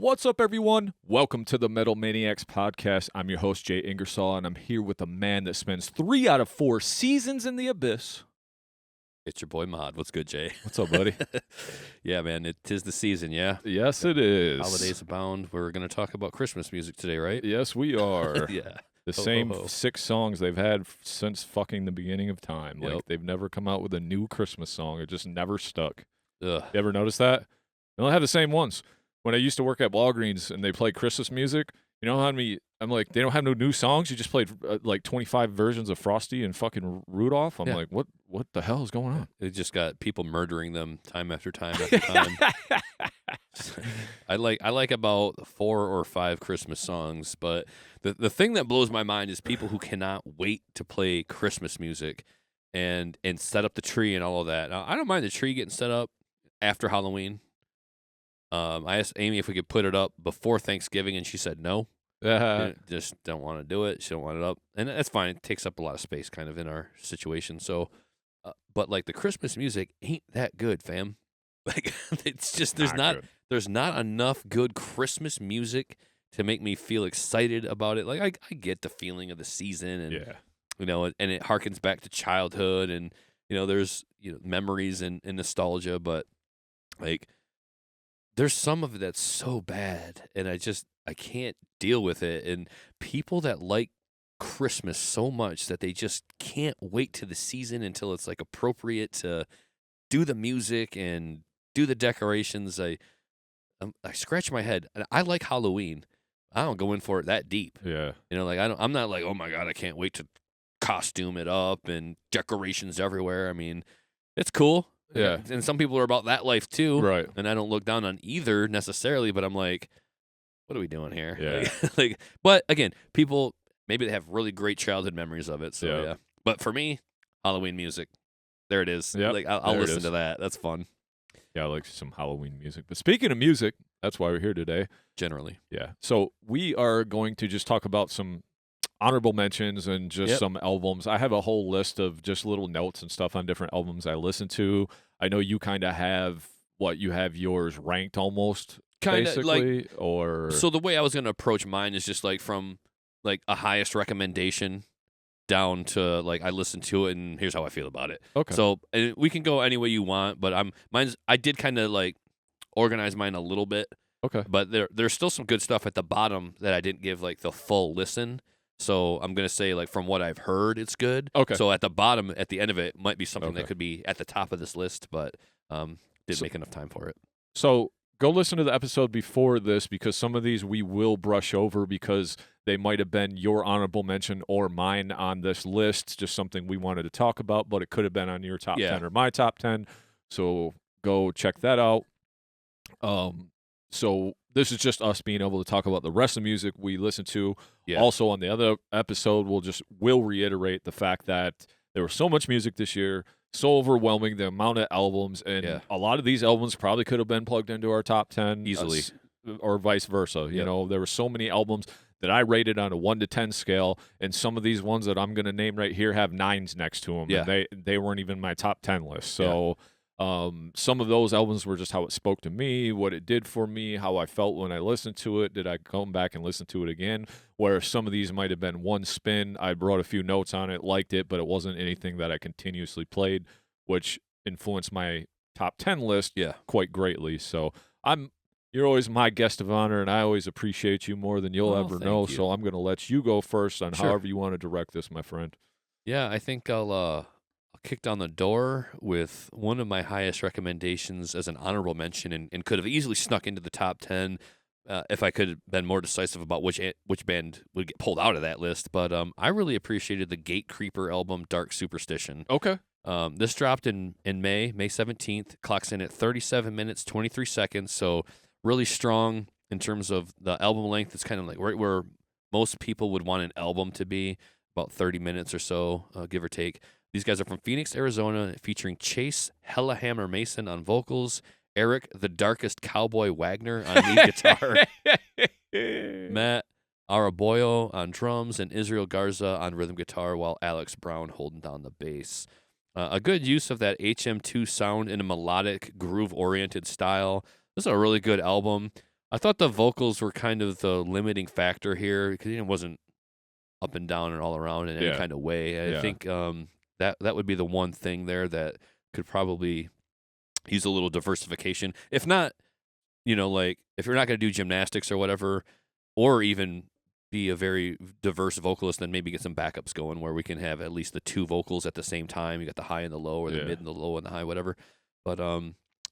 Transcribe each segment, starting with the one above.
What's up, everyone? Welcome to the Metal Maniacs Podcast. I'm your host, Jay Ingersoll, and I'm here with a man that spends 3 out of 4 seasons in the abyss. It's your boy Modd. What's good, Jay? What's up, buddy? Yeah, man, it is the season, yeah? Yes, it is. Holidays abound. We're going to talk about Christmas music today, right? Yes, we are. Yeah. The same 6 songs they've had since fucking the beginning of time. Yep. Like, they've never come out with a new Christmas song. It just never stuck. Ugh. You ever notice that? They don't have the same ones. When I used to work at Walgreens and they play Christmas music, you know how many, I'm like, they don't have no new songs? You just played like 25 versions of Frosty and fucking Rudolph? I'm like, what the hell is going on? It just got people murdering them time after time after time. I like about 4 or 5 Christmas songs, but the thing that blows my mind is people who cannot wait to play Christmas music and set up the tree and all of that. Now, I don't mind the tree getting set up after Halloween. I asked Amy if we could put it up before Thanksgiving, and she said no. Just don't want to do it. She don't want it up, and that's fine. It takes up a lot of space, kind of, in our situation. So, but like the Christmas music ain't that good, fam. Like it's just there's not enough good Christmas music to make me feel excited about it. Like I get the feeling of the season, and you know, and it harkens back to childhood, and you know, there's memories and nostalgia, but like. There's some of it that's so bad, and I can't deal with it. And people that like Christmas so much that they just can't wait to the season until it's like appropriate to do the music and do the decorations. I scratch my head. I like Halloween. I don't go in for it that deep. Yeah, like I'm not like, oh my God, I can't wait to costume it up and decorations everywhere. I mean, it's cool. Yeah. And some people are about that life too. Right. And I don't look down on either necessarily, but I'm like, what are we doing here? Yeah. But again, people, maybe they have really great childhood memories of it. So yeah. But for me, Halloween music, there it is. Yep. Like I'll listen to that. That's fun. Yeah, I like some Halloween music. But speaking of music, that's why we're here today. Generally. Yeah. So we are going to just talk about some honorable mentions and just some albums. I have a whole list of just little notes and stuff on different albums I listen to. I know you kind of have you have yours ranked almost, basically, or so the way I was going to approach mine is just like from like a highest recommendation down to like I listened to it and here's how I feel about it. Okay. So and we can go any way you want, but I did kind of like organize mine a little bit. Okay. But there's still some good stuff at the bottom that I didn't give like the full listen. So I'm going to say, like, from what I've heard, it's good. Okay. So at the bottom, at the end of it, might be something that could be at the top of this list, but didn't make enough time for it. So go listen to the episode before this because some of these we will brush over because they might have been your honorable mention or mine on this list, just something we wanted to talk about, but it could have been on your top 10 or my top 10. So go check that out. So this is just us being able to talk about the rest of the music we listen to. Yeah. Also, on the other episode, we'll reiterate the fact that there was so much music this year, so overwhelming, the amount of albums, and a lot of these albums probably could have been plugged into our top 10 easily, or vice versa. You know, there were so many albums that I rated on a 1 to 10 scale, and some of these ones that I'm going to name right here have 9s next to them. Yeah. And they weren't even my top 10 list. So. Some of those albums were just how it spoke to me, what it did for me, how I felt when I listened to it. Did I come back and listen to it again? Where some of these might have been one spin. I wrote a few notes on it, liked it, but it wasn't anything that I continuously played, which influenced my top 10 list quite greatly. So you're always my guest of honor, and I always appreciate you more than you'll ever know. You. So I'm going to let you go first on however you want to direct this, my friend. Yeah, I think I'll kick down the door with one of my highest recommendations as an honorable mention and could have easily snuck into the top 10 if I could have been more decisive about which band would get pulled out of that list. But I really appreciated the Gatecreeper album, Dark Superstition. Okay. This dropped in May 17th, clocks in at 37 minutes, 23 seconds, so really strong in terms of the album length. It's kind of like right where most people would want an album to be, about 30 minutes or so, give or take. These guys are from Phoenix, Arizona, featuring Chase Hellahammer Mason on vocals, Eric the Darkest Cowboy Wagner on lead guitar, Matt Araboyo on drums, and Israel Garza on rhythm guitar, while Alex Brown holding down the bass. A good use of that HM2 sound in a melodic, groove-oriented style. This is a really good album. I thought the vocals were kind of the limiting factor here because it wasn't up and down and all around in any kind of way. I think that would be the one thing there that could probably use a little diversification. If not, like if you're not going to do gymnastics or whatever, or even be a very diverse vocalist, then maybe get some backups going where we can have at least the two vocals at the same time. You got the high and the low, or the mid and the low and the high, whatever. But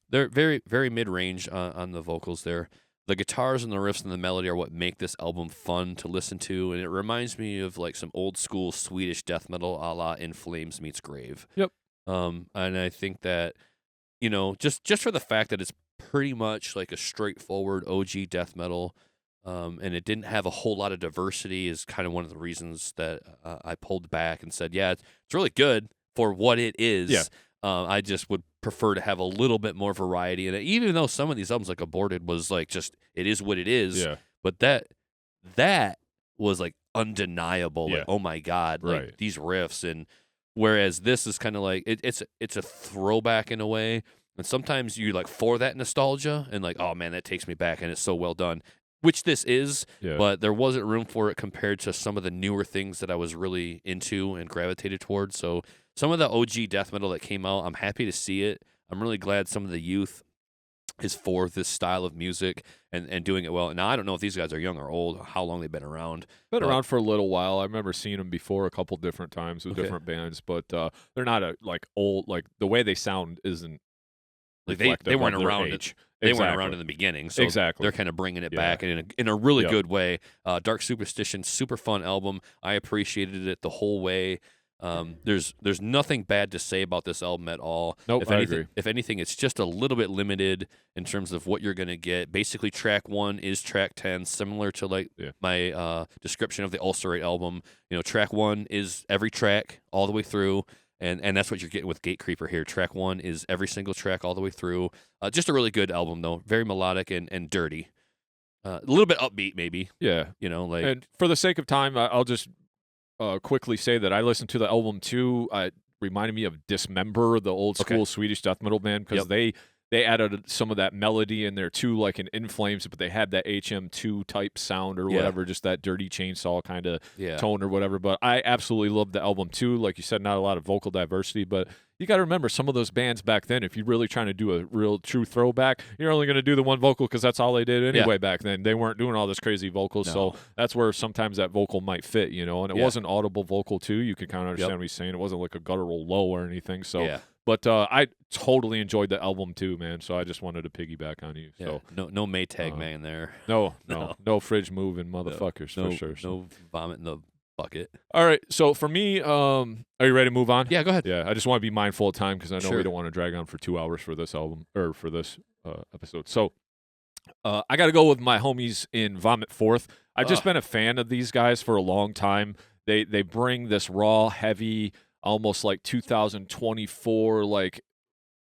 they're very, very mid-range on the vocals there. The guitars and the riffs and the melody are what make this album fun to listen to, and it reminds me of like some old school Swedish death metal a la In Flames meets Grave. Yep. And I think that, just for the fact that it's pretty much like a straightforward OG death metal, and it didn't have a whole lot of diversity is kind of one of the reasons that I pulled back and said, yeah, it's really good for what it is. Yeah. I just would prefer to have a little bit more variety in it, even though some of these albums, like Aborted, was like just it is what it is. Yeah. But that was like undeniable. Yeah. Like, oh my God, like Right. these riffs. And whereas this is kind of like it's a throwback in a way. And sometimes you like for that nostalgia and like, oh man, that takes me back, and it's so well done. Which this is, but there wasn't room for it compared to some of the newer things that I was really into and gravitated towards. So some of the OG death metal that came out, I'm happy to see it. I'm really glad some of the youth is for this style of music and doing it well. Now, I don't know if these guys are young or old, how long they've been around. Been around for a little while. I remember seeing them before a couple different times with different bands, but they're not old. Like the way they sound isn't like reflective they weren't of their around. age. They weren't around in the beginning, so they're kind of bringing it back in a really good way. Dark Superstition, super fun album. I appreciated it the whole way. There's nothing bad to say about this album at all. Nope, I agree. If anything, it's just a little bit limited in terms of what you're going to get. Basically, track 1 is track 10, similar to like my description of the Ulcerate album. Track 1 is every track all the way through. And that's what you're getting with Gate Creeper here. Track 1 is every single track all the way through. Just a really good album, though. Very melodic and dirty. A little bit upbeat, maybe. Yeah. And for the sake of time, I'll just quickly say that I listened to the album too. It reminded me of Dismember, the old school Swedish death metal band, because they added some of that melody in there too, like in Flames, but they had that HM2 type sound or whatever, just that dirty chainsaw kind of tone or whatever. But I absolutely loved the album too. Like you said, not a lot of vocal diversity, but you got to remember some of those bands back then, if you're really trying to do a real true throwback, you're only going to do the one vocal because that's all they did anyway back then. They weren't doing all this crazy vocals, so that's where sometimes that vocal might fit, and it wasn't audible vocal too. You could kind of understand what he's saying. It wasn't like a guttural low or anything, so but I totally enjoyed the album too, man. So I just wanted to piggyback on you. So no Maytag man there. No fridge moving motherfuckers for sure. No vomit in the bucket. All right. So for me, are you ready to move on? Yeah, go ahead. Yeah, I just want to be mindful of time because I know we don't want to drag on for 2 hours for this album or for this episode. So I got to go with my homies in Vomit Forth. I've just been a fan of these guys for a long time. They bring this raw, heavy, almost like 2024, like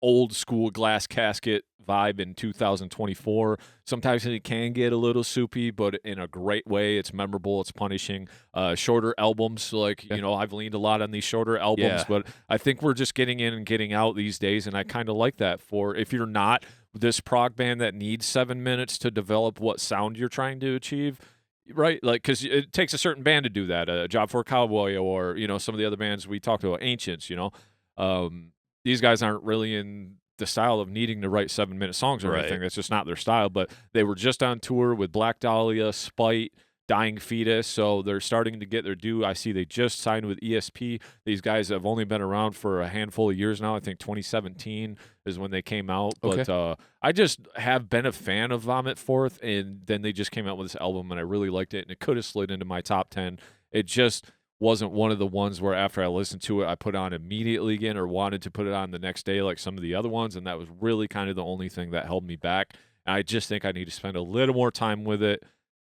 old school Glass Casket vibe in 2024. Sometimes it can get a little soupy, but in a great way. It's memorable. It's punishing. Shorter albums, like, I've leaned a lot on these shorter albums, but I think we're just getting in and getting out these days, and I kind of like that for if you're not this prog band that needs 7 minutes to develop what sound you're trying to achieve. Right, like because it takes a certain band to do that. A Job for a Cowboy, or some of the other bands we talked about, Ancients. These guys aren't really in the style of needing to write 7-minute songs or anything. That's just not their style. But they were just on tour with Black Dahlia, Spite, Dying Fetus, so they're starting to get their due. I see they just signed with ESP. These guys have only been around for a handful of years now. I think 2017 is when they came out. But I just have been a fan of Vomit Forth, and then they just came out with this album, and I really liked it, and it could have slid into my top 10. It just wasn't one of the ones where after I listened to it, I put on immediately again or wanted to put it on the next day like some of the other ones, and that was really kind of the only thing that held me back. And I just think I need to spend a little more time with it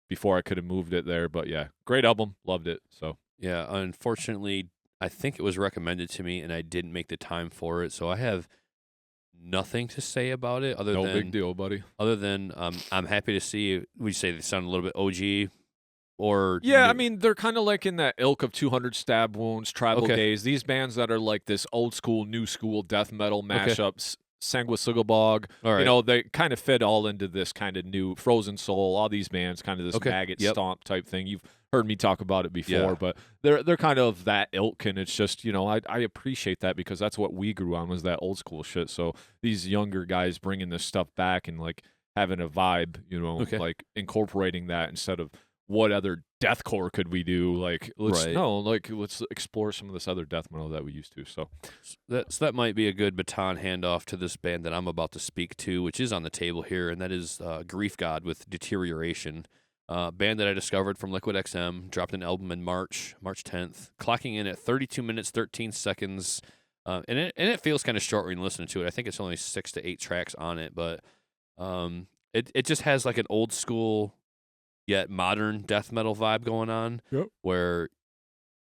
before I could have moved it there. But yeah, great album. Loved it. So yeah, unfortunately, I think it was recommended to me and I didn't make the time for it. So I have nothing to say about it other than... No big deal, buddy. Other than I'm happy to see, we say they sound a little bit OG or... Yeah, I mean, they're kind of like in that ilk of 200 Stab Wounds, Tribal Days. These bands that are like this old school, new school death metal mashups Sanguisugabog. All right. You know, they kind of fit all into this kind of new Frozen Soul, all these bands, kind of this maggot stomp type thing. You've heard me talk about it before, but they're kind of that ilk, and it's just, you know, I appreciate that because that's what we grew on, was that old school shit. So these younger guys bringing this stuff back and like having a vibe, you know, like incorporating that instead of what other deathcore could we do? Like, let's explore some of this other death metal that we used to. So that might be a good baton handoff to this band that I'm about to speak to, which is on the table here, and that is Grief God with Deterioration. Band that I discovered from Liquid XM, dropped an album in March 10th, clocking in at 32 minutes 13 seconds, and it feels kind of short when you listen to it. I think it's only 6 to 8 tracks on it, but it just has like an old school yet modern death metal vibe going on, where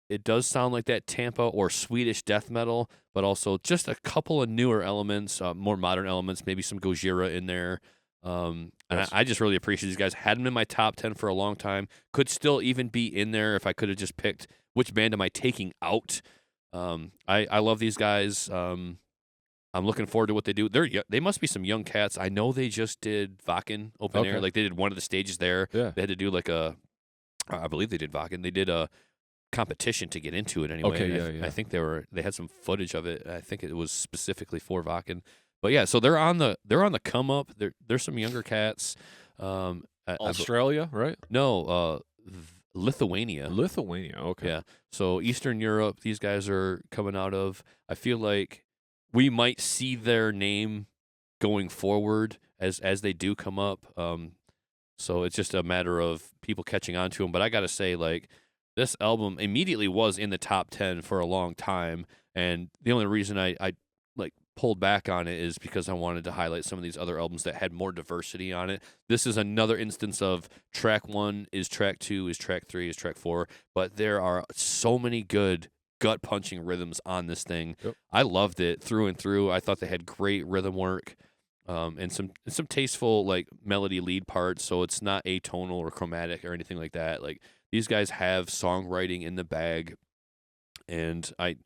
it does sound like that Tampa or Swedish death metal, but also just a couple of newer elements, more modern elements, maybe some Gojira in there. And I just really appreciate these guys. Had them in my top 10 for a long time. Could still even be in there if I could have just picked which band am I taking out. I love these guys. I'm looking forward to what they do. They must be some young cats. I know they just did Wacken open air. Like they did one of the stages there. Yeah. They had to do I believe they did Wacken. They did a competition to get into it anyway. I think they had some footage of it. I think it was specifically for Wacken. But yeah, so they're on the come up. There's some younger cats. Australia, right? No, Lithuania. Okay. Yeah. So Eastern Europe, these guys are coming out of. I feel like we might see their name going forward as they do come up. So it's just a matter of people catching on to them. But I got to say, like, this album immediately was in the top 10 for a long time. And the only reason I like pulled back on it is because I wanted to highlight some of these other albums that had more diversity on it. This is another instance of track 1 is track 2 is track 3 is track 4. But there are so many good gut-punching rhythms on this thing. I loved it through and through. I thought they had great rhythm work, and some tasteful like melody lead parts, so it's not atonal or chromatic or anything like that. Like, these guys have songwriting in the bag, and I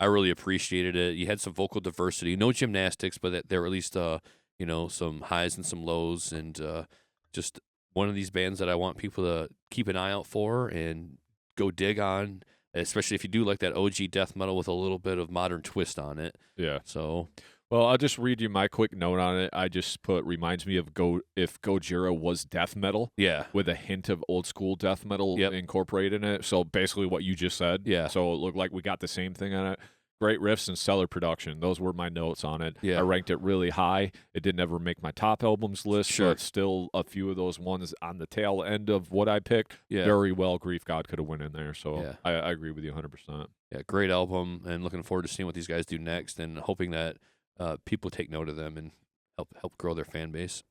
really appreciated it. You had some vocal diversity, no gymnastics, but there were at least some highs and some lows, and just one of these bands that I want people to keep an eye out for and go dig on, especially if you do like that OG death metal with a little bit of modern twist on it. Yeah. So, well, I'll just read you my quick note on it. I just put, reminds me of if Gojira was death metal. Yeah. With a hint of old school death metal incorporated in it. So basically what you just said. Yeah. So it looked like we got the same thing on it. Great riffs and stellar production. Those were my notes on it. Yeah. I ranked it really high. It didn't ever make my top albums list, but still a few of those ones on the tail end of what I picked, very well Grief God could have went in there. So I agree with you 100%. Yeah, great album, and looking forward to seeing what these guys do next, and hoping that people take note of them and help grow their fan base.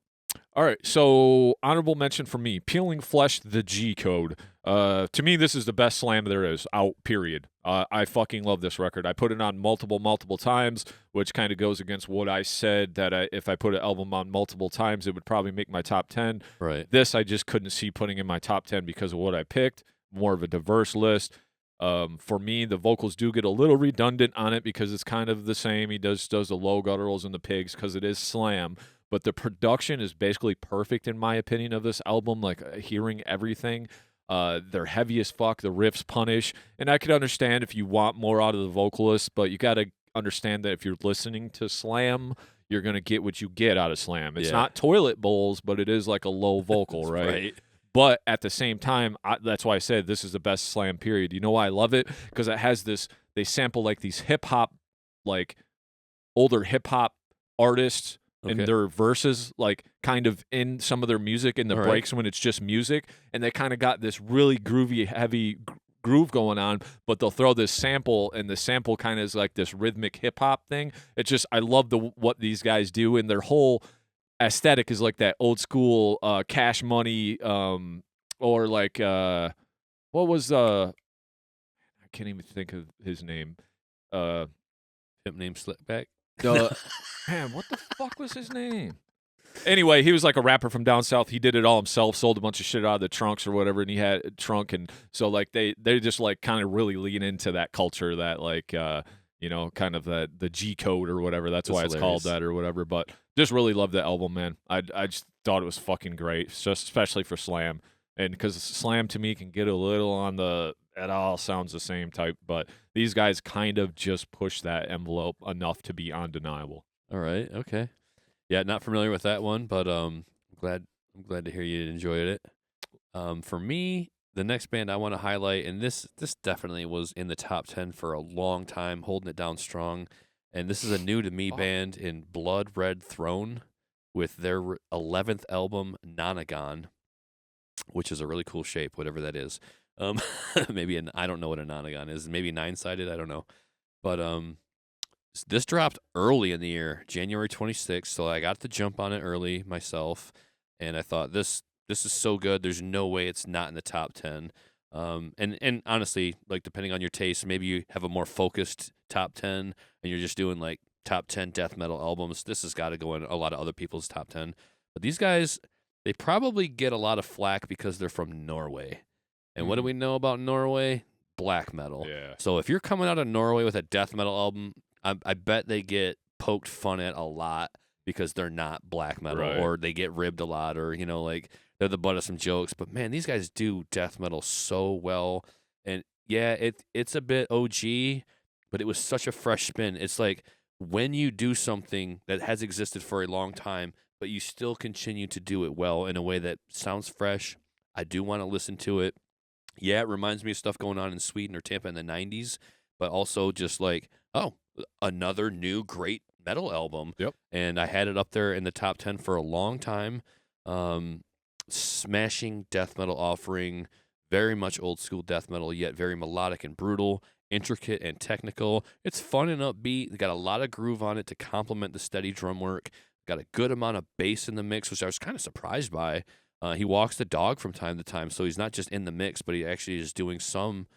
All right, so honorable mention for me, Peeling Flesh, the G Code. To me, this is the best slam there is, out, period. I fucking love this record. I put it on multiple times, which kind of goes against what I said, that if I put an album on multiple times, it would probably make my top 10. Right. This I just couldn't see putting in my top 10 because of what I picked, more of a diverse list. For me, the vocals do get a little redundant on it because it's kind of the same. He does the low gutturals and the pigs because it is slam. But the production is basically perfect, in my opinion, of this album. Like, hearing everything. They're heavy as fuck. The riffs punish. And I could understand if you want more out of the vocalist, but you got to understand that if you're listening to slam, you're going to get what you get out of slam. It's not toilet bowls, but it is like a low vocal, right? But at the same time, that's why I said this is the best slam, period. You know why I love it? Because it has this, they sample like these hip-hop, like older hip-hop artists, and their verses, like, kind of in some of their music in the breaks when it's just music, and they kind of got this really groovy, heavy groove going on, but they'll throw this sample, and the sample kind of is like this rhythmic hip-hop thing. It's just, I love what these guys do, and their whole aesthetic is like that old school Cash Money, or like, what was, I can't even think of his name. Hip name Slickback? Man, what the fuck was his name? Anyway, he was like a rapper from down south. He did it all himself, sold a bunch of shit out of the trunks or whatever, and he had a trunk. And so, like, they just, like, kind of really lean into that culture, that, like, kind of the G code or whatever. That's why it's hilarious. called that or whatever. But just really love the album, man. I just thought it was fucking great, just especially for slam. And because slam to me can get a little on the it all sounds the same type, but these guys kind of just push that envelope enough to be undeniable. All right. Okay. Yeah, not familiar with that one, but I'm glad to hear you enjoyed it. For me, the next band I want to highlight, and this definitely was in the top 10 for a long time, holding it down strong. And this is a new to me band in Blood Red Throne with their 11th album, Nonagon, which is a really cool shape, whatever that is. Maybe I don't know what a nonagon is. Maybe 9-sided. I don't know. But this dropped early in the year, January 26th. So I got to jump on it early myself, and I thought this is so good. There's no way it's not in the top 10. And honestly, like depending on your taste, maybe you have a more focused top 10, and you're just doing like top 10 death metal albums. This has got to go in a lot of other people's top 10. But these guys, they probably get a lot of flack because they're from Norway. And what do we know about Norway? Black metal. Yeah. So if you're coming out of Norway with a death metal album, I bet they get poked fun at a lot because they're not black metal, Right. or they get ribbed a lot, or, like they're the butt of some jokes. But man, these guys do death metal so well. And yeah, it's a bit OG, but it was such a fresh spin. It's like when you do something that has existed for a long time, but you still continue to do it well in a way that sounds fresh, I do want to listen to it. Yeah, it reminds me of stuff going on in Sweden or Tampa in the 90s, but also just like, oh, another new great metal album. Yep. And I had it up there in the top 10 for a long time. Smashing death metal offering, very much old school death metal, yet very melodic and brutal, intricate and technical. It's fun and upbeat. They got a lot of groove on it to complement the steady drum work. Got a good amount of bass in the mix, which I was kind of surprised by. He walks the dog from time to time, so he's not just in the mix, but he actually is doing some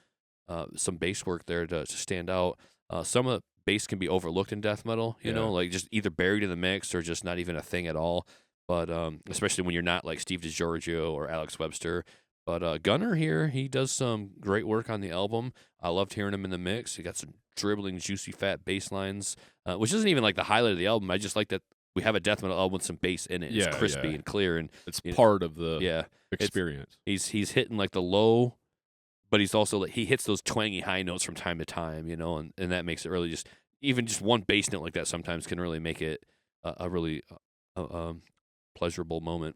bass work there to stand out. Some of the bass can be overlooked in death metal, you know, like just either buried in the mix or just not even a thing at all. But especially when you're not like Steve DiGiorgio or Alex Webster. But Gunnar here, he does some great work on the album. I loved hearing him in the mix. He got some dribbling, juicy, fat bass lines, which isn't even like the highlight of the album. I just like that we have a death metal album with some bass in it. It's crispy and clear, and it's part of the experience. He's hitting like the low, but he's also like he hits those twangy high notes from time to time, and that makes it really just even just one bass note like that sometimes can really make it a really pleasurable moment.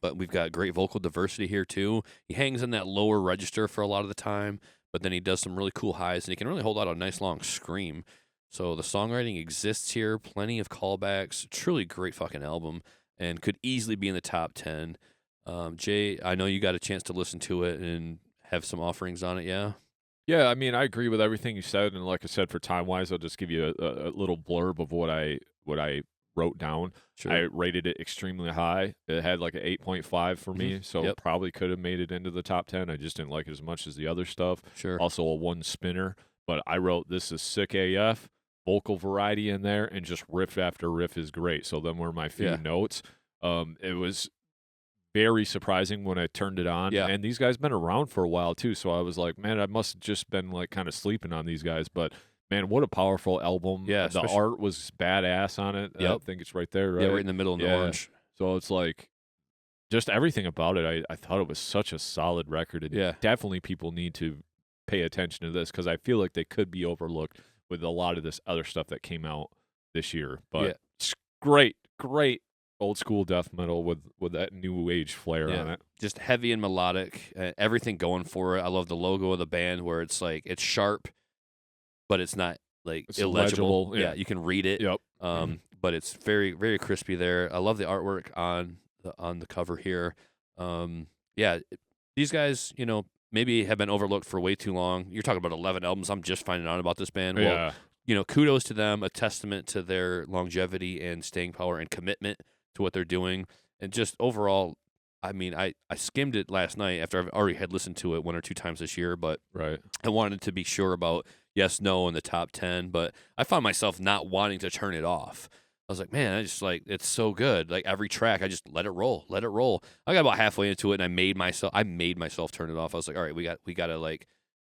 But we've got great vocal diversity here too. He hangs in that lower register for a lot of the time, but then he does some really cool highs, and he can really hold out a nice long scream. So the songwriting exists here, plenty of callbacks, truly great fucking album, and could easily be in the top 10. Jay, I know you got a chance to listen to it and have some offerings on it, yeah? Yeah, I mean, I agree with everything you said, and like I said, for time-wise, I'll just give you a little blurb of what I wrote down. Sure. I rated it extremely high. It had like an 8.5 for me, so Yep. probably could have made it into the top 10. I just didn't like it as much as the other stuff. Sure. Also a one spinner, but I wrote this is sick AF. Vocal variety in there, and just riff after riff is great. So them were my few notes. It was very surprising when I turned it on. Yeah. And these guys been around for a while too, so I was like, man, I must have just been like kind of sleeping on these guys. But man, what a powerful album. Yeah, the art was badass on it. Yep. I think it's right there, right? Yeah, right in the middle in the orange. So it's like just everything about it. I thought it was such a solid record. And definitely people need to pay attention to this because I feel like they could be overlooked with a lot of this other stuff that came out this year. But it's great old school death metal with that new age flair on it. Just heavy and melodic, everything going for it. I love the logo of the band where it's like it's sharp, but it's not like It's illegible. legible, You can read it. Yep. But it's very, very crispy there. I love the artwork on the cover here. These guys, maybe have been overlooked for way too long. You're talking about 11 albums. I'm just finding out about this band. Well, kudos to them, a testament to their longevity and staying power and commitment to what they're doing. And just overall, I mean, I skimmed it last night after I've already had listened to it one or two times this year, but I wanted to be sure about yes, no in the top 10, but I found myself not wanting to turn it off. I was like, man, I just like, it's so good. Like every track, I just let it roll. I got about halfway into it and I made myself turn it off. I was like, all right, we got to like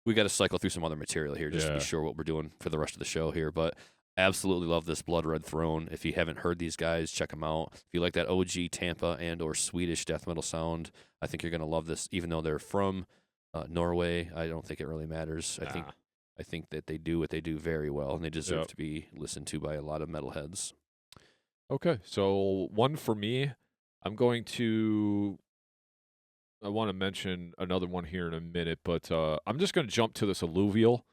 we got to cycle through some other material here just to be sure what we're doing for the rest of the show here. But absolutely love this Blood Red Throne. If you haven't heard these guys, check them out. If you like that OG Tampa and or Swedish death metal sound, I think you're going to love this. Even though they're from Norway, I don't think it really matters. I think that they do what they do very well, and they deserve to be listened to by a lot of metalheads. Okay, so one for me, I want to mention another one here in a minute, but I'm just going to jump to this Alluvial.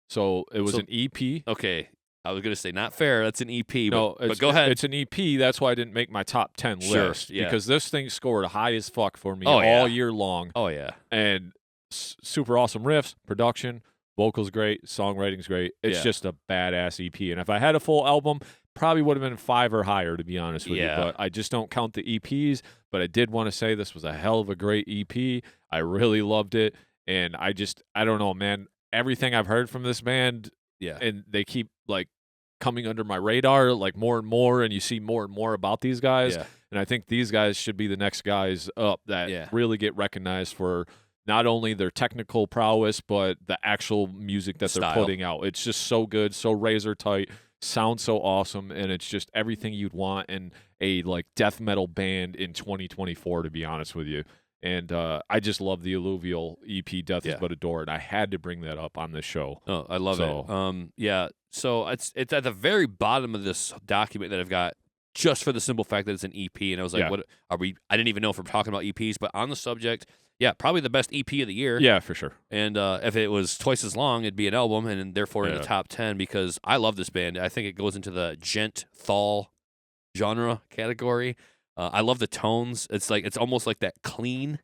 So it was an EP. Okay, I was going to say not fair. That's an EP, no, but go ahead. It's an EP. That's why I didn't make my top 10 list. Yeah. Because this thing scored high as fuck for me all year long. Oh, yeah. And super awesome riffs, production, vocals great, songwriting's great. It's just a badass EP. And if I had a full album, probably would have been 5 or higher, to be honest with you. But I just don't count the EPs. But I did want to say this was a hell of a great EP. I really loved it. And I don't know, man. Everything I've heard from this band, and they keep like coming under my radar like more and more, and you see more and more about these guys. And I think these guys should be the next guys up that really get recognized for not only their technical prowess, but the actual music that they're putting out. It's just so good, so razor tight, sounds so awesome, and it's just everything you'd want in a like death metal band in 2024, to be honest with you. And I just love the Alluvial EP, Death is But a Door, and I had to bring that up on this show. Oh, I love it. So it's at the very bottom of this document that I've got, just for the simple fact that it's an EP. And I was like, what are we? I didn't even know if we're talking about EPs, but on the subject, probably the best EP of the year. Yeah, for sure. And if it was twice as long, it'd be an album, and therefore in the top 10, because I love this band. I think it goes into the gent thal genre category. I love the tones. It's almost like that clean,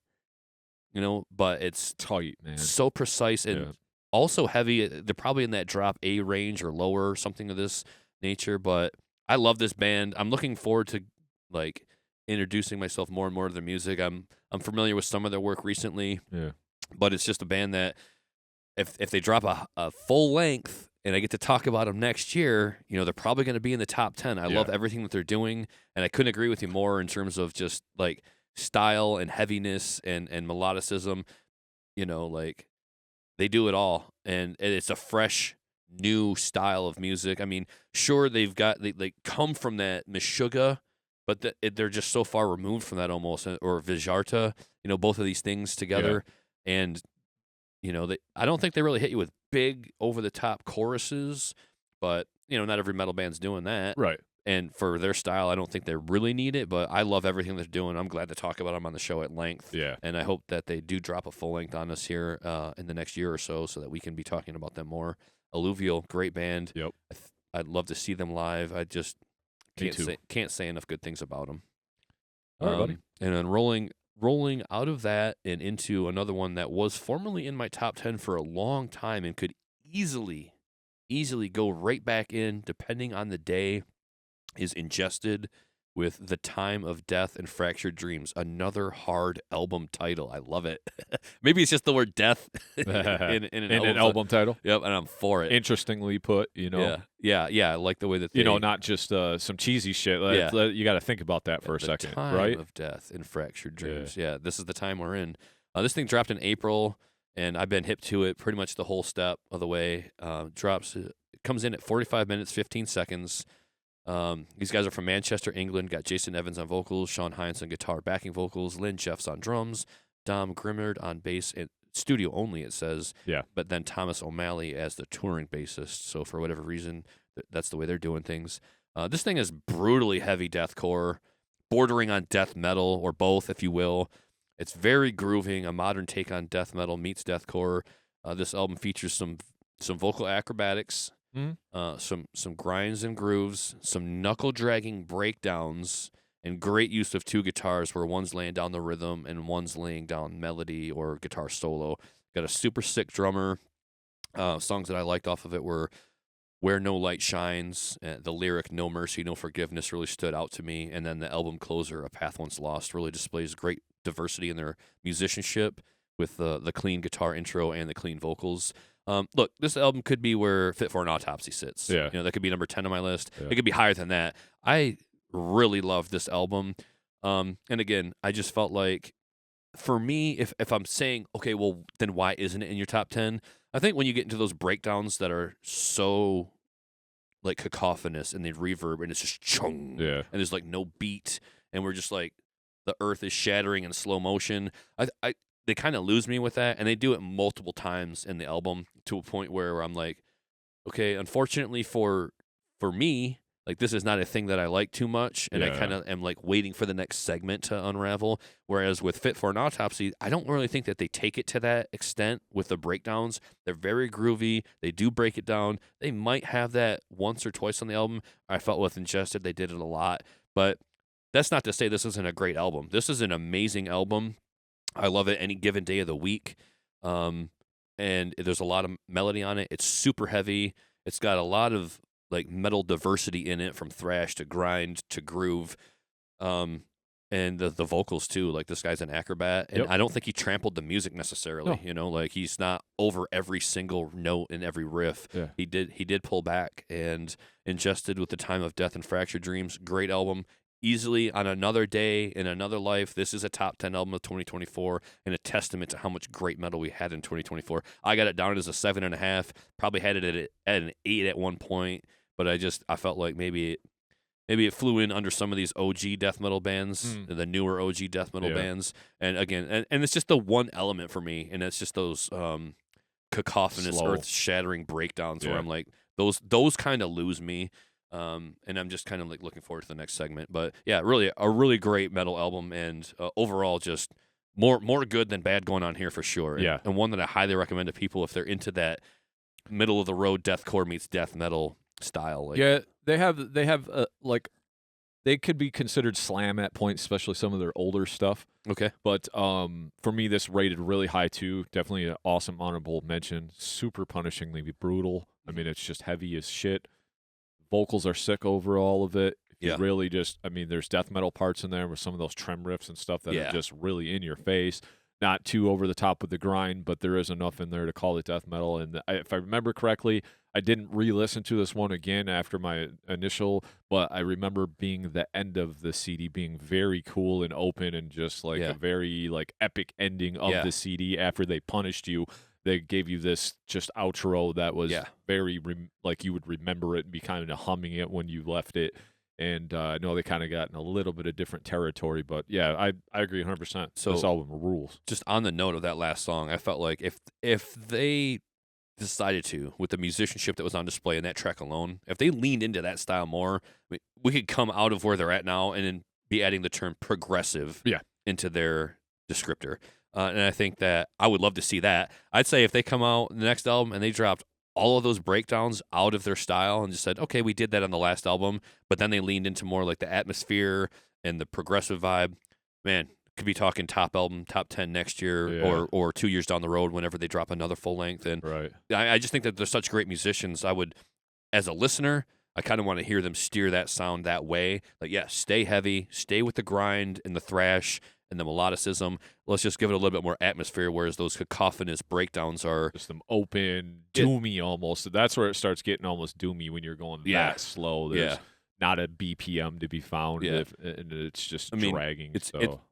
but it's tight, man. So precise and also heavy. They're probably in that drop A range or lower, something of this nature. But I love this band. I'm looking forward to like introducing myself more and more to their music. I'm familiar with some of their work recently. Yeah. But it's just a band that if they drop a full length and I get to talk about them next year, they're probably going to be in the top 10. I love everything that they're doing, and I couldn't agree with you more in terms of just like style and heaviness and melodicism. Like they do it all, and it's a fresh, new style of music. I mean, sure, they come from that Meshuggah, but they're just so far removed from that almost, or Vijarta, both of these things together, and I don't think they really hit you with big over-the-top choruses, but, not every metal band's doing that. Right. And for their style, I don't think they really need it, but I love everything they're doing. I'm glad to talk about them on the show at length. Yeah. And I hope that they do drop a full length on us here in the next year or so that we can be talking about them more. Alluvial, great band. Yep. I'd love to see them live. I just can't say enough good things about them. All right, buddy. And then rolling out of that and into another one that was formerly in my top 10 for a long time and could easily go right back in, depending on the day, is Ingested with The Time of Death and Fractured Dreams. Another hard album title. I love it. Maybe it's just the word death in an album title. Yep, and I'm for it. Interestingly put, Yeah, I like the way that they, not just some cheesy shit. You got to think about that for a second, right? Time of Death and Fractured Dreams. Yeah, this is the time we're in. This thing dropped in April, and I've been hip to it pretty much the whole step of the way. It comes in at 45 minutes, 15 seconds. These guys are from Manchester, England. Got Jason Evans on vocals, Sean Hines on guitar, backing vocals, Lynn Jeffs on drums, Dom Grimmard on bass, and studio only, it says. Yeah. But then Thomas O'Malley as the touring bassist. So for whatever reason, that's the way they're doing things. This thing is brutally heavy deathcore, bordering on death metal, or both, if you will. It's very grooving, a modern take on death metal meets deathcore. This album features some vocal acrobatics. Some grinds and grooves, some knuckle dragging breakdowns, and great use of two guitars where one's laying down the rhythm and one's laying down melody or guitar solo. Got a super sick drummer. Songs that I liked off of it were Where No Light Shines. The lyric No Mercy, No Forgiveness really stood out to me. And then the album closer, A Path Once Lost, really displays great diversity in their musicianship with the clean guitar intro and the clean vocals. Look, this album could be where Fit for an Autopsy sits. Yeah. That could be number 10 on my list. Yeah. It could be higher than that. I really love this album. And again, I just felt like for me, if I'm saying, okay, well, then why isn't it in your top 10? I think when you get into those breakdowns that are so like cacophonous and the reverb and it's just chung Yeah. and there's like no beat and we're just like the earth is shattering in slow motion. I they kind of lose me with that, and they do it multiple times in the album to a point where I'm like, okay, unfortunately for me, like this is not a thing that I like too much, and I Yeah. kind of am like waiting for the next segment to unravel. Whereas with Fit for an Autopsy, I don't really think that they take it to that extent with the breakdowns. They're very groovy. They do break it down. They might have that once or twice on the album. I felt with Ingested, they did it a lot. But that's not to say this isn't a great album. This is an amazing album. I love it any given day of the week. And there's a lot of melody on it. It's super heavy. It's got a lot of like metal diversity in it, from thrash to grind to groove. And the vocals too. Like this guy's an acrobat, and Yep. I don't think he trampled the music necessarily. No. You know, like he's not over every single note in every riff. Yeah. He did pull back, and Ingested with the Time of Death and Fractured Dreams, great album. Easily on another day in another life, this is a top 10 album of 2024 and a testament to how much great metal we had in 2024. I got it down as a 7.5. Probably had it at an 8 at one point, but I felt like maybe it flew in under some of these OG death metal bands, the newer OG death metal bands. And again, and it's just the one element for me, and it's just those cacophonous, Slow. earth-shattering breakdowns where Yeah. I'm like, those kind of lose me. And I'm just kind of like looking forward to the next segment. But yeah, really a really great metal album, and overall just more good than bad going on here for sure. Yeah. And one that I highly recommend to people if they're into that middle of the road deathcore meets death metal style. Like, Yeah, they have like they could be considered slam at points, especially some of their older stuff. okay. But for me, this rated really high too. Definitely an awesome honorable mention. Super punishingly brutal. I mean, it's just heavy as shit. Vocals are sick over all of it. Yeah. You really just, I mean, there's death metal parts in there with some of those trem riffs and stuff that are just really in your face. Not too over the top with the grind, but there is enough in there to call it death metal. And if I remember correctly, I didn't re-listen to this one again after my initial, but I remember being the end of the CD being very cool and open and just like a very like epic ending of the CD after they punished you. They gave you this just outro that was very like you would remember it and be kind of humming it when you left it. And I know they kind of got in a little bit of different territory, but yeah, I agree 100%. So this album rules. Just on the note of that last song, I felt like if they decided to, with the musicianship that was on display in that track alone, if they leaned into that style more, we could come out of where they're at now and then be adding the term progressive into their descriptor. And I think that I would love to see that. I'd say if they come out in the next album and they dropped all of those breakdowns out of their style and just said, okay, we did that on the last album, but then they leaned into more like the atmosphere and the progressive vibe, man, could be talking top album, top 10 next year or 2 years down the road whenever they drop another full length. And I just think that they're such great musicians. I would, as a listener, I kind of want to hear them steer that sound that way. Like, yeah, stay heavy, stay with the grind and the thrash and the melodicism. Let's just give it a little bit more atmosphere, whereas those cacophonous breakdowns are just them open, doomy almost. That's where it starts getting almost doomy when you're going that slow. There's not a BPM to be found, and it's just dragging.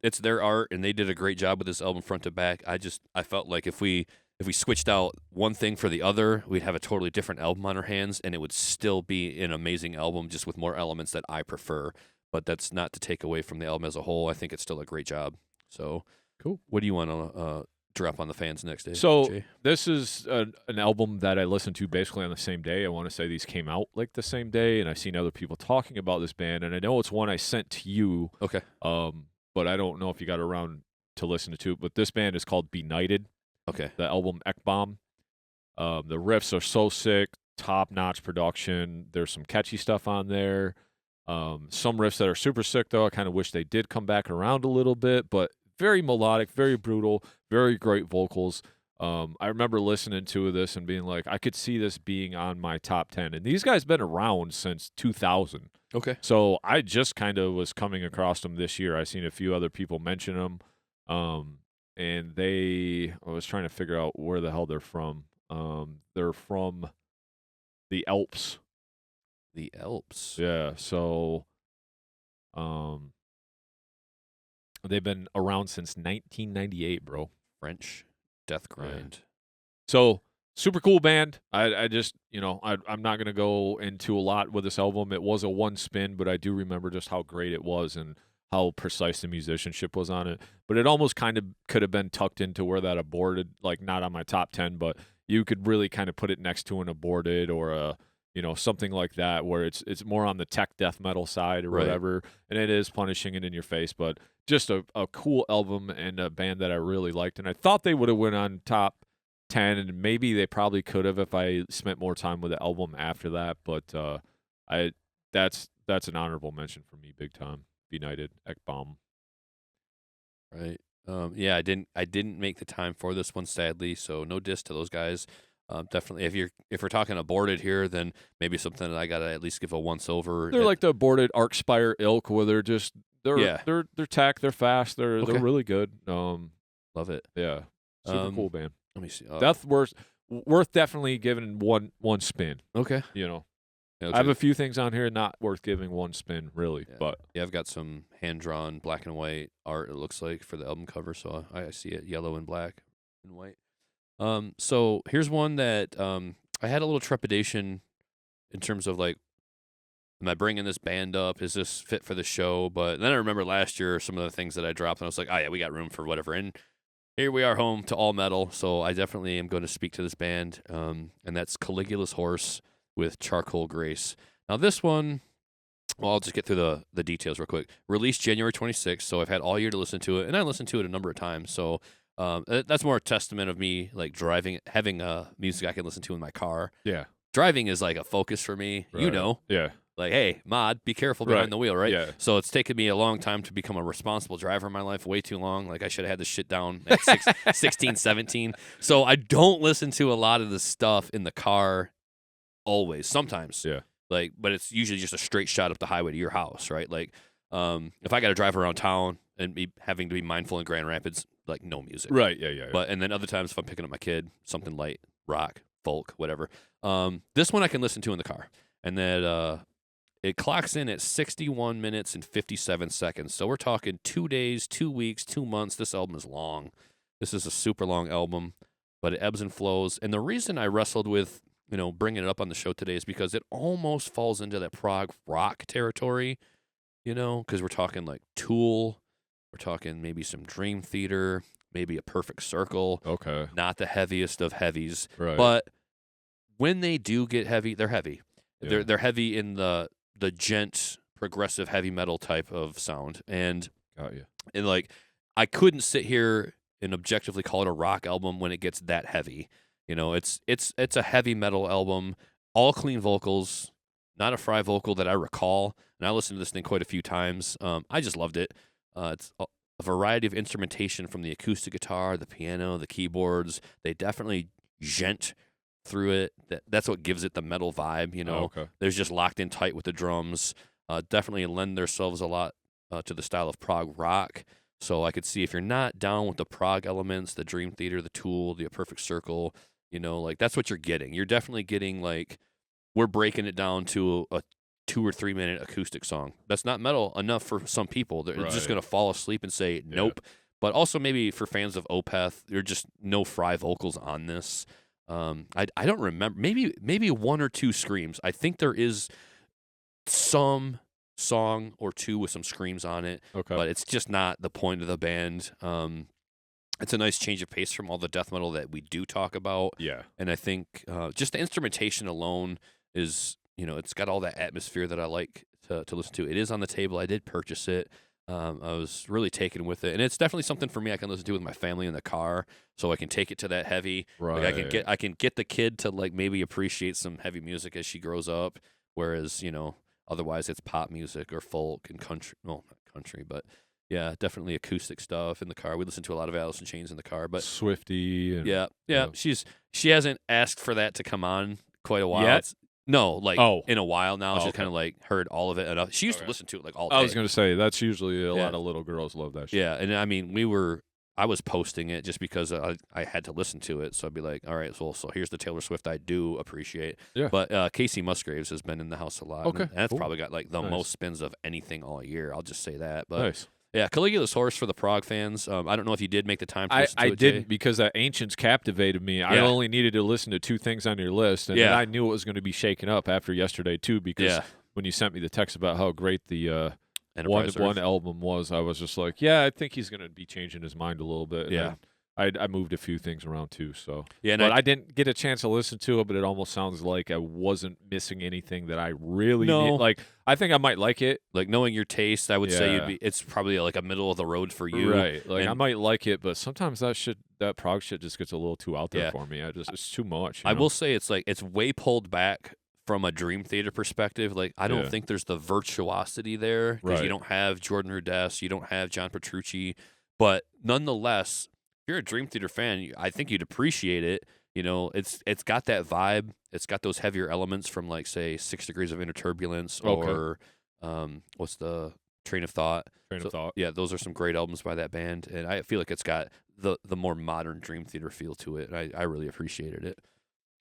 It's their art, and they did a great job with this album front to back. I felt like if we switched out one thing for the other, we'd have a totally different album on our hands, and it would still be an amazing album, just with more elements that I prefer. But that's not to take away from the album as a whole. I think it's still a great job. So cool. What do you want to drop on the fans next day? So Jay? This is an album that I listened to basically on the same day. I want to say these came out like the same day, and I've seen other people talking about this band, and I know it's one I sent to you. Okay. But I don't know if you got around to listen to it. But this band is called Benighted. Okay. The album Ekbom. The riffs are so sick, top-notch production. There's some catchy stuff on there. Some riffs that are super sick, though. I kind of wish they did come back around a little bit, but very melodic, very brutal, very great vocals. I remember listening to this and being like, I could see this being on my top 10. And these guys been around since 2000. Okay. So I just kind of was coming across them this year. I seen a few other people mention them. And I was trying to figure out where the hell they're from. They're from the Alps. The Alps. Yeah, so They've been around since 1998, bro. French death grind. So super cool band. I just, I'm not going to go into a lot with this album. It was a one spin, but I do remember just how great it was and how precise the musicianship was on it. But it almost kind of could have been tucked into where that aborted, like not on my top 10, but you could really kind of put it next to an aborted or a, something like that, where it's more on the tech death metal side or whatever, and it is punishing it in your face, but just a cool album and a band that I really liked, and I thought they would have went on top 10, and maybe they probably could have if I spent more time with the album after that, but that's an honorable mention for me, big time. Benighted, Ekbom. Right. Yeah, I didn't make the time for this one, sadly, so no diss to those guys. Definitely, if we're talking aborted here, then maybe something that I gotta at least give a once over. They're like the aborted Arcspire ilk, where they're tech, they're fast, they're really good. Love it. Yeah, super cool band. Let me see. Death worth definitely giving one spin. Okay. I have a few things on here not worth giving one spin, really. Yeah. But yeah, I've got some hand drawn black and white art. It looks like for the album cover, so I see it yellow and black and white. So here's one that I had a little trepidation in terms of like, am I bringing this band up? Is this fit for the show? But then I remember last year some of the things that I dropped, and I was like, oh yeah, we got room for whatever. And here we are, home to all metal. So I definitely am going to speak to this band, and that's Caligula's Horse with Charcoal Grace. Now this one, well, I'll just get through the details real quick. Released January 26th, so I've had all year to listen to it, and I listened to it a number of times. So that's more a testament of me like driving, having music I can listen to in my car. Yeah, driving is like a focus for me. Right. Yeah. Like, hey, Mod, be careful behind the wheel, right? Yeah. So it's taken me a long time to become a responsible driver in my life, way too long. Like, I should have had this shit down at 16, 17. So I don't listen to a lot of the stuff in the car always. Sometimes. Yeah. Like, but it's usually just a straight shot up the highway to your house, right? Like, if I got to drive around town and be having to be mindful in Grand Rapids, like, no music. Right, yeah. But, and then other times if I'm picking up my kid, something light, rock, folk, whatever. This one I can listen to in the car. And then, it clocks in at 61 minutes and 57 seconds. So we're talking 2 days, 2 weeks, 2 months. This album is long. This is a super long album, but it ebbs and flows. And the reason I wrestled with, bringing it up on the show today is because it almost falls into that prog rock territory, because we're talking like Tool. We're talking maybe some Dream Theater, maybe a Perfect Circle. Okay. Not the heaviest of heavies. Right. But when they do get heavy, they're heavy. Yeah. They're heavy in the gent progressive heavy metal type of sound, and got you. And like, I couldn't sit here and objectively call it a rock album when it gets that heavy. It's a heavy metal album, all clean vocals, not a fry vocal that I recall, and I listened to this thing quite a few times. I just loved it. It's a variety of instrumentation from the acoustic guitar, the piano, the keyboards. They definitely gent through it. That's what gives it the metal vibe, Okay. There's just locked in tight with the drums. Definitely lend themselves a lot to the style of prog rock. So I could see if you're not down with the prog elements, the Dream Theater, the Tool, the Perfect Circle, like that's what you're getting. You're definitely getting like, we're breaking it down to a 2 or 3 minute acoustic song. That's not metal enough for some people. They're just going to fall asleep and say nope. Yeah. But also maybe for fans of Opeth, there's just no fry vocals on this. I don't remember. Maybe 1 or 2 screams. I think there is some song or 2 with some screams on it. Okay. But it's just not the point of the band. It's a nice change of pace from all the death metal that we do talk about. Yeah. And I think just the instrumentation alone is, it's got all that atmosphere that I like to listen to. It is on the table. I did purchase it. I was really taken with it, and it's definitely something for me I can listen to with my family in the car, so I can take it to that heavy. Right. Like I can get the kid to like maybe appreciate some heavy music as she grows up, whereas otherwise it's pop music or folk and country. Well, not country, but yeah, definitely acoustic stuff in the car. We listen to a lot of Alice in Chains in the car, but Swifty. And, yeah. She hasn't asked for that to come on quite a while. Yet? No, like in a while now. She's kind of like heard all of it enough. She used to listen to it like all day. I was going to say, that's usually a lot of little girls love that shit. Yeah, and I mean, I was posting it just because I had to listen to it. So I'd be like, all right, so here's the Taylor Swift I do appreciate. Yeah. But Casey Musgraves has been in the house a lot. Okay. And that's probably got like the most spins of anything all year. I'll just say that. But nice. Yeah, Caligula's Horse for the prog fans. I don't know if you did make the time to listen to I it, Jay. didn't because that Ancients captivated me. I Yeah. only needed to listen to 2 things on your list, and then I knew it was going to be shaken up after yesterday too. Because when you sent me the text about how great the one album was, I was just like, yeah, I think he's going to be changing his mind a little bit. And I moved a few things around too. So but I didn't get a chance to listen to it. But it almost sounds like I wasn't missing anything that I really need. Like I think I might like it. Like knowing your taste, I would say it's probably like a middle of the road for you. Right. Like I might like it, but sometimes that prog shit just gets a little too out there for me. It's too much. I will say it's way pulled back from a Dream Theater perspective. Like I don't think there's the virtuosity there because you don't have Jordan Rudess, you don't have John Petrucci, but nonetheless, if you're a Dream Theater fan, I think you'd appreciate it. You know, it's got that vibe. It's got those heavier elements from like say 6 Degrees of Inner Turbulence or what's the Train of Thought. Yeah, those are some great albums by that band, and I feel like it's got the more modern Dream Theater feel to it. I really appreciated it.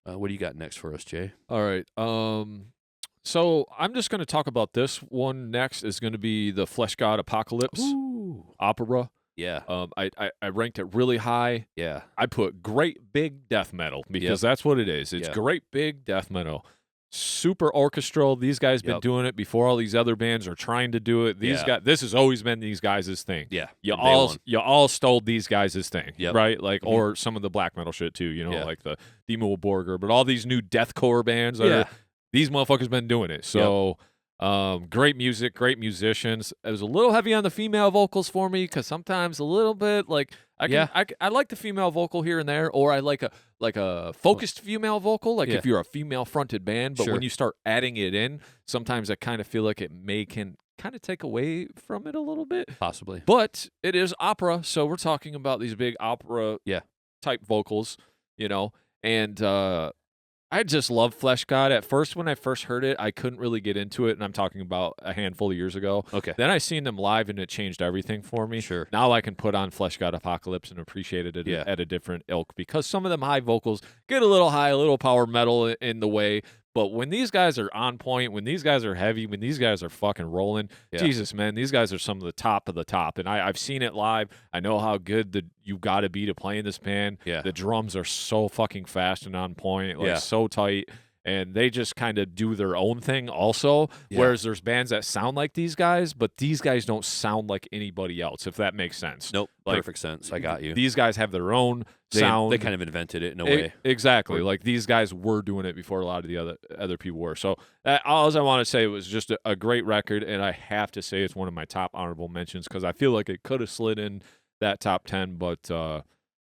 What do you got next for us, Jay? All right. So I'm just going to talk about this one next. Is going to be the Flesh God Apocalypse opera. Yeah. I ranked it really high. Yeah. I put great big death metal because that's what it is. It's great big death metal. Super orchestral. These guys been doing it before all these other bands are trying to do it. These guys, this has always been these guys' thing. Yeah. You all stole these guys' thing. Yep. Right? Like or some of the black metal shit too, you know, like the Demo Borger, but all these new deathcore bands these motherfuckers been doing it. So great music, great musicians. It was a little heavy on the female vocals for me because sometimes a little bit like I like the female vocal here and there, or I like a focused female vocal, like if you're a female fronted band. But when you start adding it in, sometimes I kind of feel like it can kind of take away from it a little bit, possibly. But it is opera, so we're talking about these big opera type vocals, you know, and I just love Flesh God. At first, when I first heard it, I couldn't really get into it, and I'm talking about a handful of years ago. Okay. Then I seen them live, and it changed everything for me. Sure. Now I can put on Flesh God Apocalypse and appreciate it at a different ilk because some of them high vocals get a little high, a little power metal in the way. But when these guys are on point, when these guys are heavy, when these guys are fucking rolling, Jesus, man, these guys are some of the top. And I've seen it live. I know how good you got to be to play in this band. Yeah. The drums are so fucking fast and on point, like so tight. And they just kind of do their own thing also, whereas there's bands that sound like these guys, but these guys don't sound like anybody else, if that makes sense. Nope, like, perfect sense. I got you. These guys have their own sound. They kind of invented it in a way. Exactly. Like these guys were doing it before a lot of the other people were. So all I want to say was just a great record, and I have to say it's one of my top honorable mentions because I feel like it could have slid in that top 10, but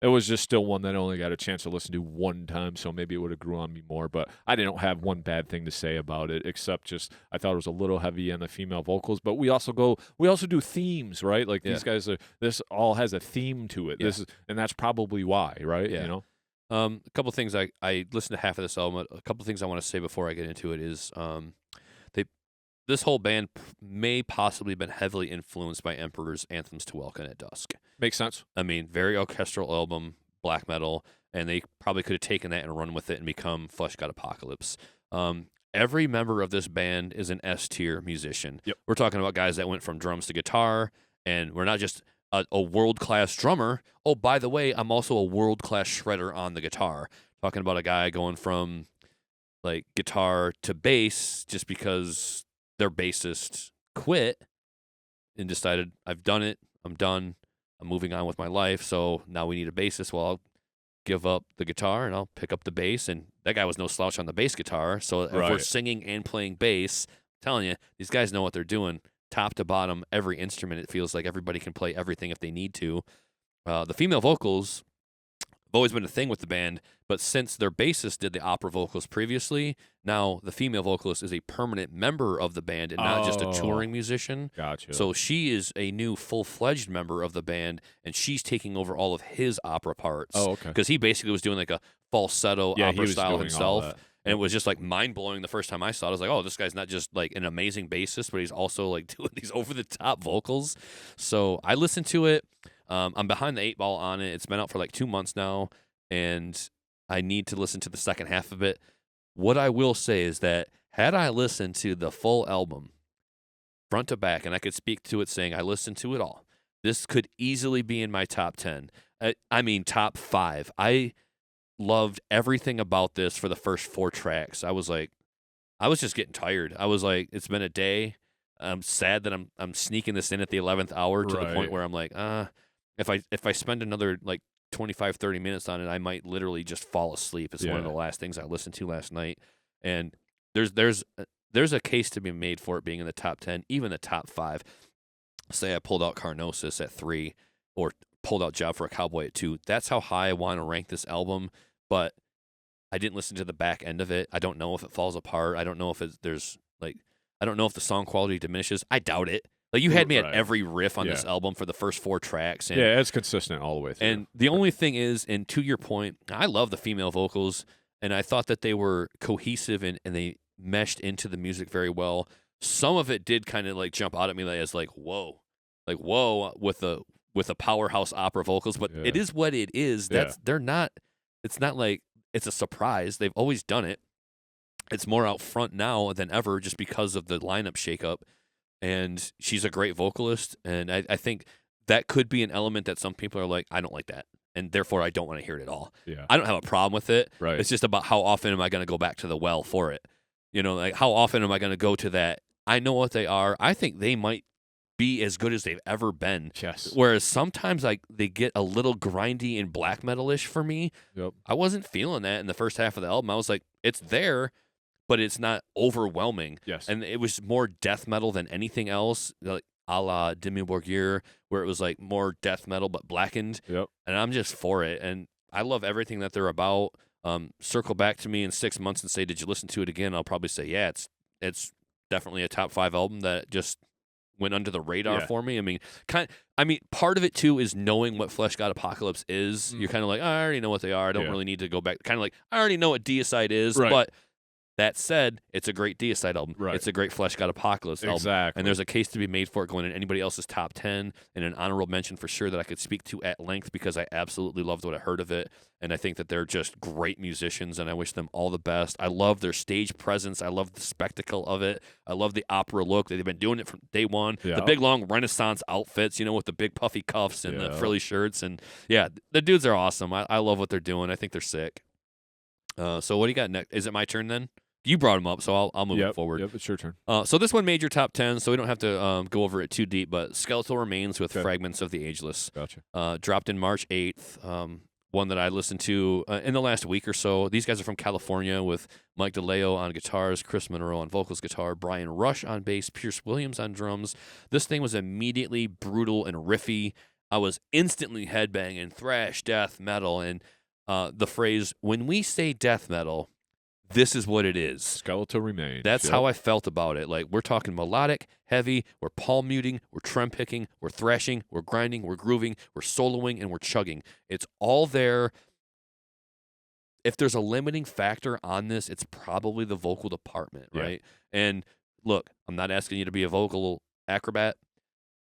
it was just still one that I only got a chance to listen to one time, so maybe it would have grew on me more. But I didn't have one bad thing to say about it, except just I thought it was a little heavy on the female vocals. But we also do themes, right? Like these guys this all has a theme to it. And that's probably why, right? Yeah. You know. A couple of things I listened to half of this album. A couple of things I want to say before I get into it is this whole band may possibly have been heavily influenced by Emperor's Anthems to Welcome at Dusk. Makes sense. I mean, very orchestral album, black metal, and they probably could have taken that and run with it and become Flesh God Apocalypse. Every member of this band is an S-tier musician. Yep. We're talking about guys that went from drums to guitar, and we're not just a world-class drummer. Oh, by the way, I'm also a world-class shredder on the guitar. Talking about a guy going from like guitar to bass just because their bassist quit and decided, I've done it, I'm done, I'm moving on with my life, so now we need a bassist. Well, I'll give up the guitar and I'll pick up the bass, and that guy was no slouch on the bass guitar, so if we're singing and playing bass, I'm telling you, these guys know what they're doing. Top to bottom, every instrument, it feels like everybody can play everything if they need to. The female vocals have always been a thing with the band, but since their bassist did the opera vocals previously, now the female vocalist is a permanent member of the band and not just a touring musician. Gotcha. So she is a new full-fledged member of the band, and she's taking over all of his opera parts. Oh, okay. Because he basically was doing like a falsetto opera style himself. That. And it was just like mind-blowing the first time I saw it. I was like, oh, this guy's not just like an amazing bassist, but he's also like doing these over-the-top vocals. So I listened to it. I'm behind the 8 ball on it. It's been out for like 2 months now, and I need to listen to the second half of it. What I will say is that had I listened to the full album, front to back, and I could speak to it saying I listened to it all, This could easily be in my top 10. I mean, top 5. I loved everything about this for the first 4 tracks. I was just getting tired. I was like, it's been a day. I'm sad that I'm sneaking this in at the 11th hour to the point where I'm like, if I spend another like 25, 30 minutes on it, I might literally just fall asleep. It's one of the last things I listened to last night. And there's a case to be made for it being in the top 10, even the top 5. Say I pulled out Carnosis at 3 or pulled out Job for a Cowboy at 2. That's how high I want to rank this album, but I didn't listen to the back end of it. I don't know if it falls apart. I don't know if I don't know if the song quality diminishes. I doubt it. Like, you had me at every riff on this album for the first 4 tracks. And, it's consistent all the way through. And the only thing is, and to your point, I love the female vocals, and I thought that they were cohesive and they meshed into the music very well. Some of it did kind of like jump out at me as like whoa with the powerhouse opera vocals, but it is what it is. They're not. It's not like it's a surprise. They've always done it. It's more out front now than ever, just because of the lineup shakeup. And she's a great vocalist, and I think that could be an element that some people are like, I don't like that, and therefore I don't want to hear it at all. Yeah. I don't have a problem with it. Right. It's just about how often am I going to go back to the well for it. You know, like how often am I going to go to that? I know what they are. I think they might be as good as they've ever been. Yes. Whereas sometimes they get a little grindy and black metal-ish for me. Yep. I wasn't feeling that in the first half of the album. I was like, it's there, but it's not overwhelming. Yes. And it was more death metal than anything else, like a la Dimmu Borgir, where it was like more death metal but blackened. Yep. And I'm just for it. And I love everything that they're about. Circle back to me in 6 months and say, did you listen to it again? I'll probably say, yeah, it's definitely a top 5 album that just went under the radar for me. I mean, part of it too is knowing what Flesh God Apocalypse is. You're kind of like, I already know what they are. I don't really need to go back. Kind of like, I already know what Deicide is, but that said, it's a great Deicide album. Right. It's a great Flesh God Apocalypse album. Exactly. And there's a case to be made for it going in anybody else's top 10, and an honorable mention for sure that I could speak to at length because I absolutely loved what I heard of it. And I think that they're just great musicians, and I wish them all the best. I love their stage presence. I love the spectacle of it. I love the opera look. They've been doing it from day one. Yeah. The big, long Renaissance outfits, with the big puffy cuffs and the frilly shirts. And, yeah, the dudes are awesome. I love what they're doing. I think they're sick. So what do you got next? Is it my turn then? You brought them up, so I'll move it forward. Yep, it's your turn. So this one made your top 10, so we don't have to go over it too deep, but Skeletal Remains with Fragments of the Ageless. Gotcha. Dropped in March 8th. One that I listened to in the last week or so. These guys are from California with Mike DeLeo on guitars, Chris Monroe on vocals guitar, Brian Rush on bass, Pierce Williams on drums. This thing was immediately brutal and riffy. I was instantly headbanging thrash, death, metal, and the phrase, when we say death metal, this is what it is. Skeletal Remains. That's how I felt about it. Like, we're talking melodic, heavy, we're palm muting, we're trem picking, we're thrashing, we're grinding, we're grooving, we're soloing, and we're chugging. It's all there. If there's a limiting factor on this, it's probably the vocal department, right? And look, I'm not asking you to be a vocal acrobat.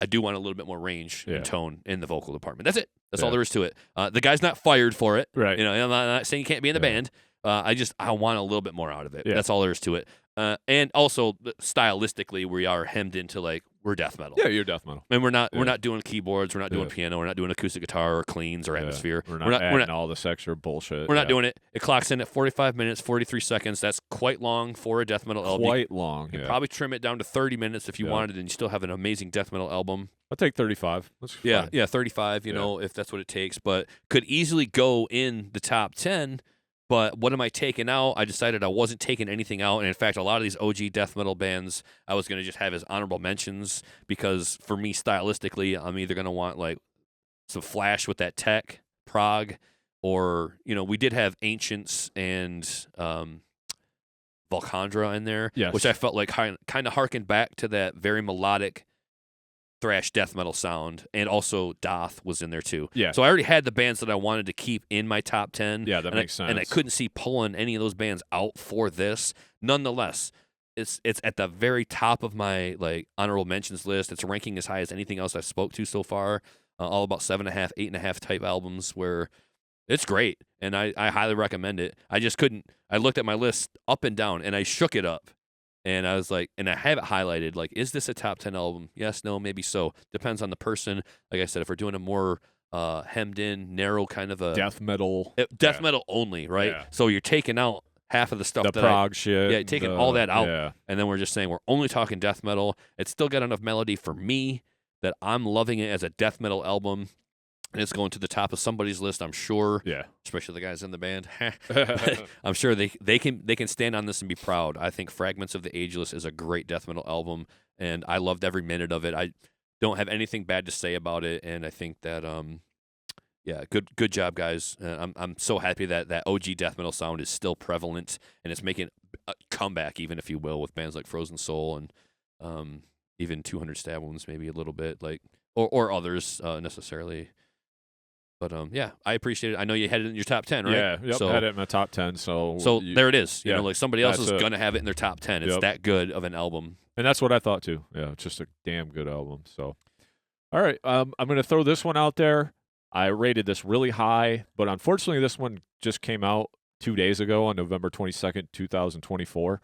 I do want a little bit more range and tone in the vocal department. That's it. That's all there is to it. The guy's not fired for it. Right. I'm not saying you can't be in the band. I want a little bit more out of it. That's all there is to it. And also, stylistically, we are hemmed into, like, we're death metal. Yeah, you're death metal. And we're not doing keyboards. We're not doing piano. We're not doing acoustic guitar or cleans or atmosphere. We're not adding all this extra bullshit. We're not doing it. It clocks in at 45 minutes, 43 seconds. That's quite long for a death metal album. Quite long, You could probably trim it down to 30 minutes if you wanted, and you still have an amazing death metal album. I'll take 35. That's fine. 35, if that's what it takes. But could easily go in the top 10. But what am I taking out? I decided I wasn't taking anything out. And in fact, a lot of these OG death metal bands, I was going to just have as honorable mentions because for me, stylistically, I'm either going to want like some flash with that tech, prog, or, we did have Ancients and Volcandra in there, which I felt like kind of harkened back to that very melodic thrash death metal sound, and also Doth was in there too. Yeah. So I already had the bands that I wanted to keep in my top 10. Yeah, that makes sense. And I couldn't see pulling any of those bands out for this. Nonetheless, it's at the very top of my like honorable mentions list. It's ranking as high as anything else I've spoke to so far. All about 7.5, 8.5 type albums where it's great, and I highly recommend it. I just couldn't. I looked at my list up and down, and I shook it up. And I was like, and I have it highlighted, like, is this a top 10 album? Yes, no, maybe so. Depends on the person. Like I said, if we're doing a more hemmed in, narrow kind of a death metal. death metal only, right? Yeah. So you're taking out half of the stuff The prog shit. Yeah, taking all that out. Yeah. And then we're just saying we're only talking death metal. It's still got enough melody for me that I'm loving it as a death metal album. And it's going to the top of somebody's list, I'm sure. Yeah. Especially the guys in the band. I'm sure they can stand on this and be proud. I think Fragments of the Ageless is a great death metal album, and I loved every minute of it. I don't have anything bad to say about it, and I think that yeah, good job, guys. I'm so happy that OG death metal sound is still prevalent, and it's making a comeback, even if you will, with bands like Frozen Soul and even 200 Stab Wounds, maybe a little bit, like or others necessarily. But yeah, I appreciate it. I know you had it in your top 10, right? Yeah, yep, So, had it in my top 10. So there it is. You yeah, know, like somebody else that's is it. gonna have it in their top 10. It's Yep. that good of an album. And that's what I thought too. Yeah, it's just a damn good album. So, all right, I'm going to throw this one out there. I rated this really high, but unfortunately, this one just came out 2 days ago on November 22nd, 2024.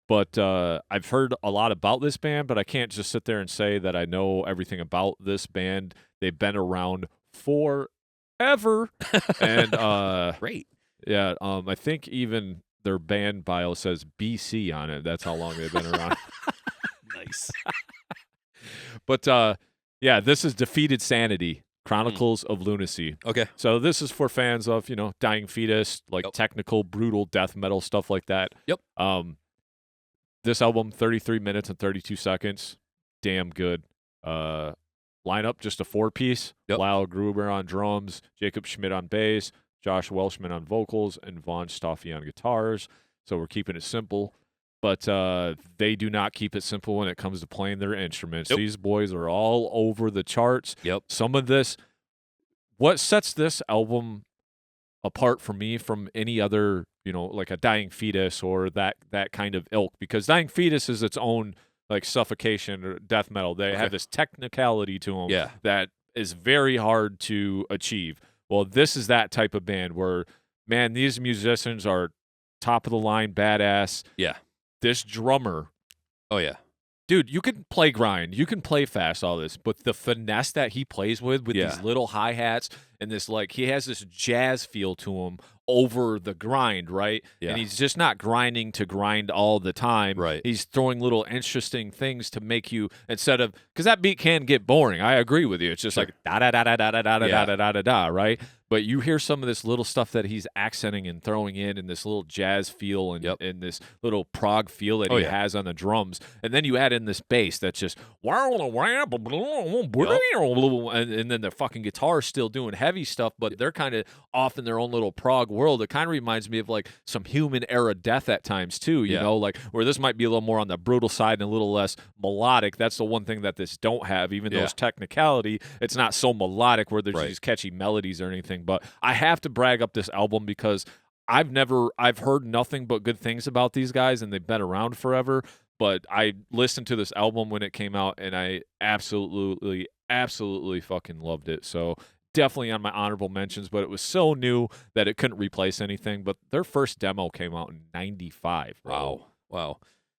But I've heard a lot about this band, but I can't just sit there and say that I know everything about this band. They've been around forever. And Great. yeah, I think even their band bio says BC on it. That's how long they've been around. Nice. But yeah, this is Defeated Sanity, Chronicles of Lunacy. Okay. So this is for fans of, Dying Fetus, like Yep. technical, brutal death metal, stuff like that. Yep. This album, 33 minutes and 32 seconds. Damn good. Lineup, just a 4-piece. Yep. Lyle Gruber on drums, Jacob Schmidt on bass, Josh Welshman on vocals, and Vaughn Stoffy on guitars. So we're keeping it simple. But they do not keep it simple when it comes to playing their instruments. Yep. These boys are all over the charts. Yep. Some of this, what sets this album apart for me from any other, like a Dying Fetus or that kind of ilk, because Dying Fetus is its own like suffocation or death metal. They have this technicality to them Yeah. that is very hard to achieve. Well, this is that type of band where, man, these musicians are top of the line, badass. Yeah. This drummer, Oh yeah. dude, you can play grind, you can play fast, all this, but the finesse that he plays with Yeah. these little hi-hats and this, like, he has this jazz feel to him over the grind, right? Yeah. And he's just not grinding to grind all the time. Right. He's throwing little interesting things to make you, instead of, because that beat can get boring. I agree with you. It's just Sure. like da da da da da da da da Yeah. da da da da, right? But you hear some of this little stuff that he's accenting and throwing in, and this little jazz feel and, Yep. and this little prog feel that Oh, he yeah. has on the drums. And then you add in this bass that's just, and then the fucking guitar's still doing heavy stuff, but they're kind of off in their own little prog world. It kind of reminds me of like some Human era death at times too, you Yeah. know, like where this might be a little more on the brutal side and a little less melodic. That's the one thing that this don't have, even though Yeah. it's technicality, it's not so melodic where there's Right. these catchy melodies or anything. But I have to brag up this album because I've heard nothing but good things about these guys, and they've been around forever. But I listened to this album when it came out, and I absolutely fucking loved it. So definitely on my honorable mentions, but it was so new that it couldn't replace anything. But their first demo came out in 95. Bro. Wow.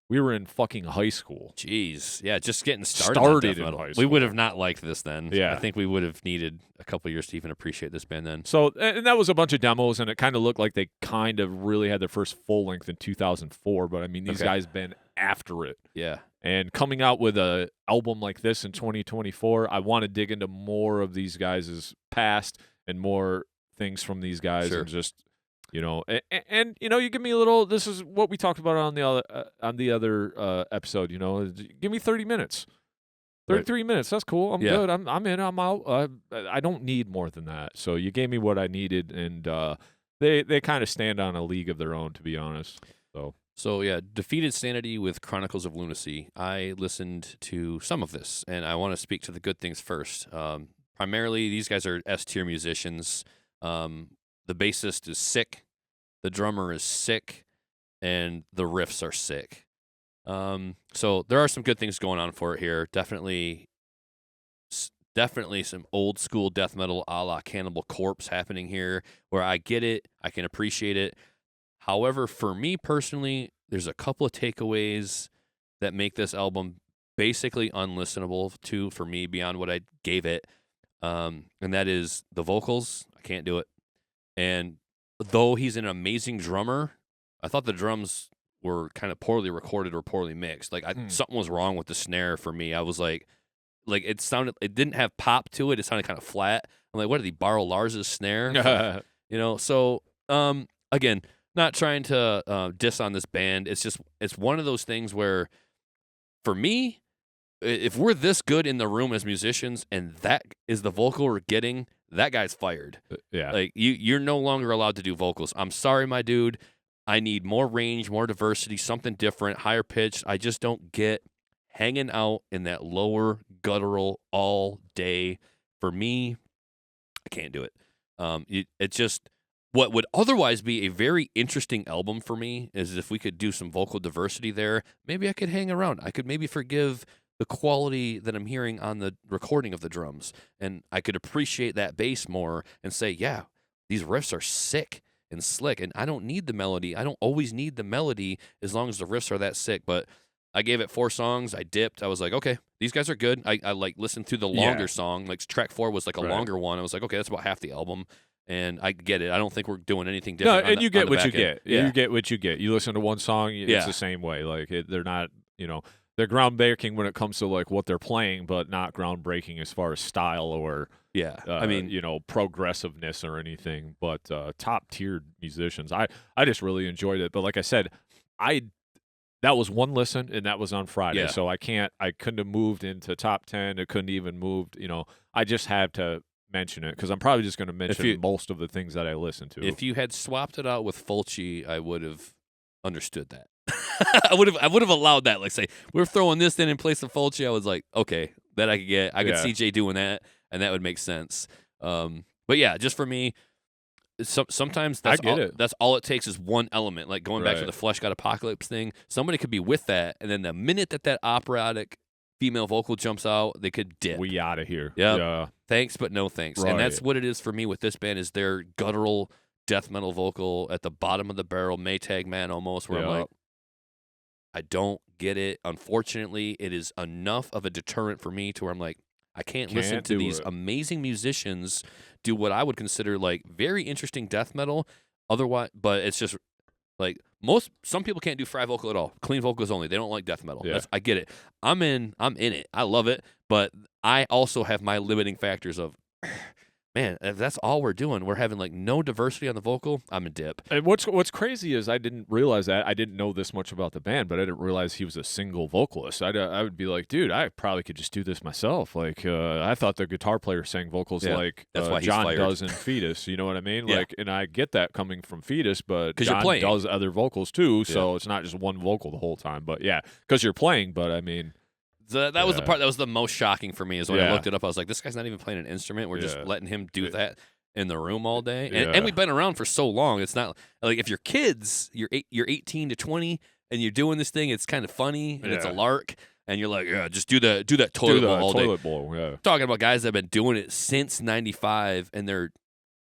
We were in fucking high school. Jeez. Yeah, just getting started. on Started death in metal. high We school. would have not liked this then. Yeah. I think we would have needed a couple years to even appreciate this band then. So, and that was a bunch of demos, and it kind of looked like they kind of really had their first full length in 2004. But I mean, these Okay. guys been after it. Yeah. And coming out with a album like this in 2024, I want to dig into more of these guys' past and more things from these guys, Sure. and just, and you give me a little. This is what we talked about on the other episode. Give me 30 minutes. 33 minutes. That's cool. I'm Yeah. good. I'm in. I'm out. I don't need more than that. So you gave me what I needed, and they kind of stand on a league of their own, to be honest. So yeah, Defeated Sanity with Chronicles of Lunacy. I listened to some of this, and I want to speak to the good things first. Primarily, these guys are S-tier musicians. The bassist is sick, the drummer is sick, and the riffs are sick. So there are some good things going on for it here. Definitely some old school death metal a la Cannibal Corpse happening here, where I get it, I can appreciate it. However, for me personally, there's a couple of takeaways that make this album basically unlistenable for me beyond what I gave it. And that is the vocals. I can't do it. And though he's an amazing drummer, I thought the drums were kind of poorly recorded or poorly mixed. Like something was wrong with the snare for me. I was like it didn't have pop to it. It sounded kind of flat. I'm like, what did he borrow Lars's snare? So again, not trying to diss on this band. It's one of those things where, for me, if we're this good in the room as musicians and that is the vocal we're getting, that guy's fired. Yeah. Like you're no longer allowed to do vocals. I'm sorry, my dude. I need more range, more diversity, something different, higher pitched. I just don't get hanging out in that lower guttural all day. For me, I can't do it. It just, what would otherwise be a very interesting album for me is if we could do some vocal diversity there. Maybe I could hang around. I could maybe forgive the quality that I'm hearing on the recording of the drums, and I could appreciate that bass more and say, yeah, these riffs are sick and slick, and I don't need the melody. I don't always need the melody as long as the riffs are that sick. But I gave it 4 songs. I dipped. I was like, okay, these guys are good. I like listened through the longer song. Like track 4 was like a longer one. I was like, okay, that's about half the album. And I get it. I don't think we're doing anything different. No, and you get what you get. get. Yeah. You get what you get. You listen to one song, it's the same way. Like they're not, they're groundbreaking when it comes to like what they're playing, but not groundbreaking as far as style or progressiveness or anything. But top tiered musicians. I just really enjoyed it. But like I said, that was one listen, and that was on Friday. Yeah. So I couldn't have moved into top 10. It couldn't even moved. I just had to mention it because I'm probably just going to mention most of the things that I listen to. If you had swapped it out with Fulci, I would have understood that. I would have allowed that. Like, say we're throwing this in place of Fulci. I was like, okay, that I could get. I could see Jay doing that, and that would make sense. But yeah, just for me, sometimes that's all it takes is one element. Like going back to the Flesh God Apocalypse thing, somebody could be with that, and then the minute that operatic female vocal jumps out, they could dip. We out of here. Yep. Yeah. Thanks, but no thanks. Right. And that's what it is for me with this band, is their guttural death metal vocal at the bottom of the barrel, Maytag Man almost, where I'm like, I don't get it. Unfortunately, it is enough of a deterrent for me to where I'm like, I can't listen to these amazing musicians do what I would consider like very interesting death metal. Otherwise, but it's just like some people can't do fry vocal at all. Clean vocals only. They don't like death metal. Yeah. I get it. I'm in it. I love it. But I also have my limiting factors of, man, if that's all we're doing, we're having like no diversity on the vocal, I'm a dip. And what's crazy is I didn't realize that. I didn't know this much about the band, but I didn't realize he was a single vocalist. I would be like, dude, I probably could just do this myself. Like, I thought the guitar player sang vocals like that's why John fired. does in Fetus. You know what I mean? Yeah. Like, and I get that coming from Fetus, but John you're does other vocals too, so it's not just one vocal the whole time. But yeah, because you're playing. But I mean. That was the part that was the most shocking for me, is when I looked it up. I was like, this guy's not even playing an instrument. We're just letting him do that in the room all day. And we've been around for so long. It's not like if you're kids, you're 18 to 20, and you're doing this thing, it's kind of funny, and it's a lark, and you're like, yeah, just do that toilet bowl all day. Bowl, talking about guys that have been doing it since 95, and they're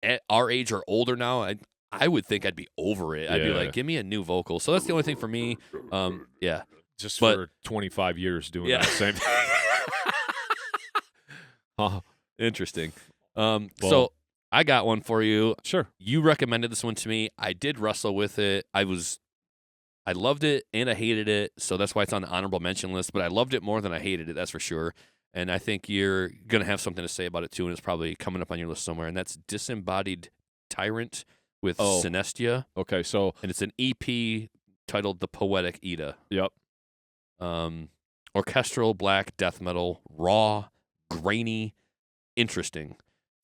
at our age or older now. I would think I'd be over it. I'd be like, give me a new vocal. So that's the only thing for me. Just for 25 years doing the same thing. Interesting. So I got one for you. Sure. You recommended this one to me. I did wrestle with it. I loved it and I hated it. So that's why it's on the honorable mention list. But I loved it more than I hated it. That's for sure. And I think you're going to have something to say about it too. And it's probably coming up on your list somewhere. And that's Disembodied Tyrant with Synestia. Okay. And it's an EP titled The Poetic Ida. Yep. Orchestral black death metal, raw, grainy, interesting.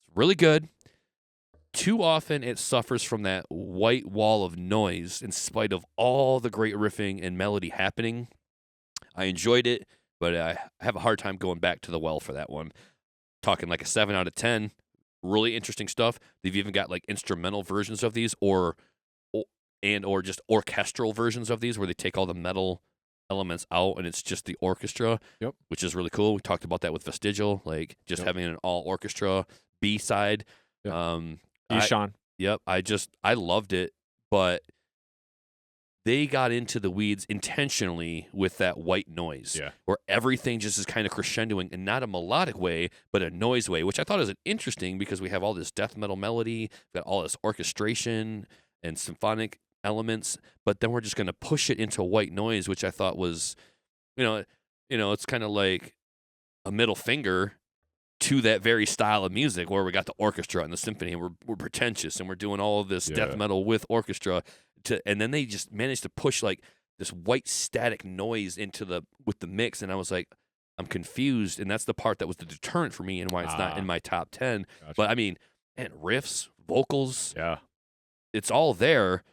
It's really good. Too often it suffers from that white wall of noise in spite of all the great riffing and melody happening. I enjoyed it, but I have a hard time going back to the well for that one. Talking like a 7 out of 10. Really interesting stuff. They've even got like instrumental versions of these or just orchestral versions of these where they take all the metal elements out and it's just the orchestra, which is really cool. We talked about that with Vestigial, like just having an all orchestra B-side. Ishan. I loved it, but they got into the weeds intentionally with that white noise, where everything just is kind of crescendoing in not a melodic way, but a noise way, which I thought was interesting because we have all this death metal melody, we've got all this orchestration and symphonic elements, but then we're just going to push it into white noise, which I thought was, it's kind of like a middle finger to that very style of music where we got the orchestra and the symphony and we're pretentious and we're doing all of this death metal with orchestra and then they just managed to push like this white static noise with the mix, and I was like, I'm confused, and that's the part that was the deterrent for me and why it's not in my top 10. Gotcha. But I mean, and riffs, vocals, it's all there.